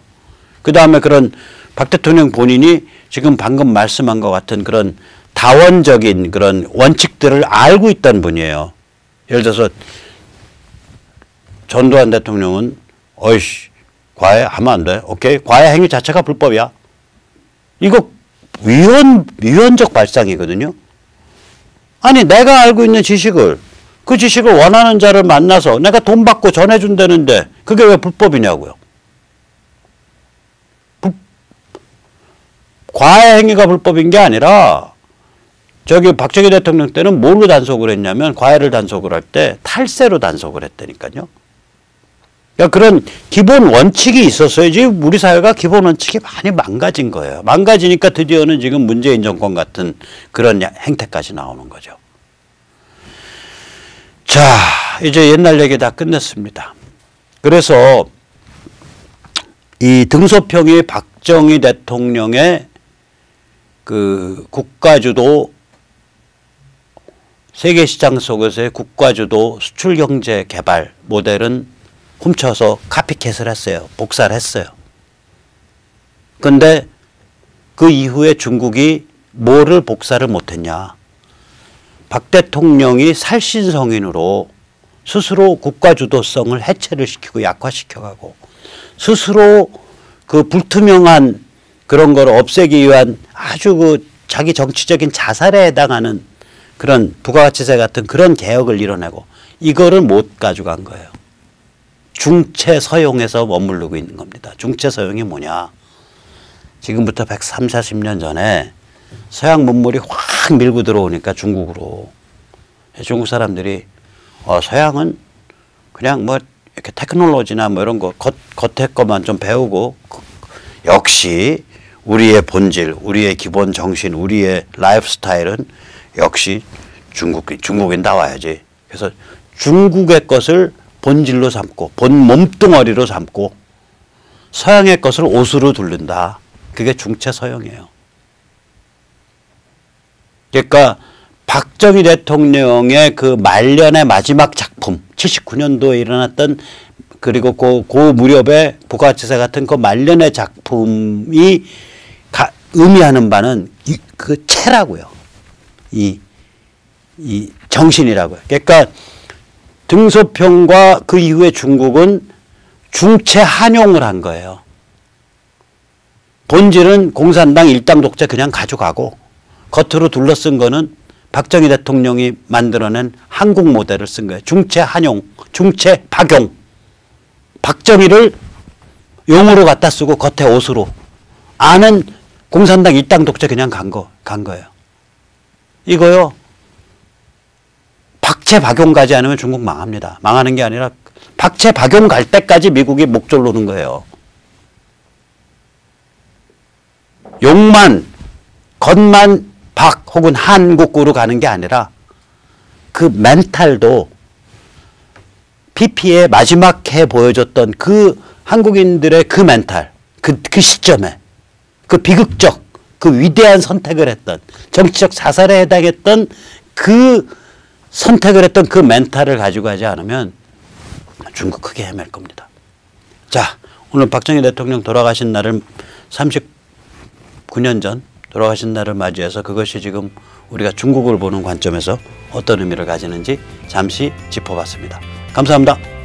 그 다음에 그런 박 대통령 본인이 지금 방금 말씀한 것 같은 그런 다원적인 그런 원칙들을 알고 있던 분이에요. 예를 들어서 전두환 대통령은 어이씨 과외하면 안 돼. 오케이. 과외 행위 자체가 불법이야. 이거 위헌적 발상이거든요. 아니 내가 알고 있는 지식을 그 지식을 원하는 자를 만나서 내가 돈 받고 전해준다는데 그게 왜 불법이냐고요. 과외 행위가 불법인 게 아니라 저기 박정희 대통령 때는 뭘로 단속을 했냐면 과외를 단속을 할 때 탈세로 단속을 했다니까요. 그러니까 그런 기본 원칙이 있었어야지 우리 사회가 기본 원칙이 많이 망가진 거예요. 망가지니까 드디어는 지금 문재인 정권 같은 그런 행태까지 나오는 거죠. 자, 이제 옛날 얘기 다 끝냈습니다. 그래서 이 등소평이 박정희 대통령의 그 국가주도 세계시장 속에서의 국가주도 수출경제 개발 모델은 훔쳐서 카피캣을 했어요. 복사를 했어요. 그런데 그 이후에 중국이 뭐를 복사를 못했냐. 박 대통령이 살신성인으로 스스로 국가주도성을 해체를 시키고 약화시켜가고 스스로 그 불투명한 그런 걸 없애기 위한 아주 그 자기 정치적인 자살에 해당하는 그런 부가가치세 같은 그런 개혁을 이뤄내고 이거를 못 가져간 거예요. 중체 서용에서 머무르고 있는 겁니다. 중체 서용이 뭐냐. 지금부터 130, 40년 전에 서양 문물이 확 밀고 들어오니까 중국으로 중국 사람들이 서양은 그냥 뭐 이렇게 테크놀로지나 뭐 이런 거 겉에 것만 좀 배우고 역시 우리의 본질, 우리의 기본 정신, 우리의 라이프 스타일은 역시 중국인 나와야지. 그래서 중국의 것을 본질로 삼고 몸뚱어리로 삼고 서양의 것을 옷으로 두른다. 그게 중체 서양이에요. 그러니까 박정희 대통령의 그 말년의 마지막 작품 79년도에 일어났던 그리고 그 무렵에 부가가치세 같은 그 말년의 작품이 의미하는 바는 그 체라고요. 이 정신이라고요. 그러니까 등소평과 그 이후에 중국은 중체 한용을 한 거예요. 본질은 공산당 일당 독재 그냥 가져가고 겉으로 둘러쓴 거는 박정희 대통령이 만들어낸 한국 모델을 쓴 거예요. 중체 한용, 중체 박용. 박정희를 용으로 갖다 쓰고 겉에 옷으로. 안은 공산당 일당 독재 그냥 간 거예요. 이거요. 박체 박용 가지 않으면 중국 망합니다. 망하는 게 아니라 박체 박용 갈 때까지 미국이 목졸 노는 거예요. 용만 겉만 박 혹은 한국으로 가는 게 아니라 그 멘탈도 PP의 마지막 해 보여줬던 그 한국인들의 그 멘탈 그 시점에 그 비극적 그 위대한 선택을 했던 정치적 자살에 해당했던 그 선택을 했던 그 멘탈을 가지고 하지 않으면 중국 크게 헤맬 겁니다. 자, 오늘 박정희 대통령 돌아가신 날을 39년 전 돌아가신 날을 맞이해서 그것이 지금 우리가 중국을 보는 관점에서 어떤 의미를 가지는지 잠시 짚어봤습니다. 감사합니다.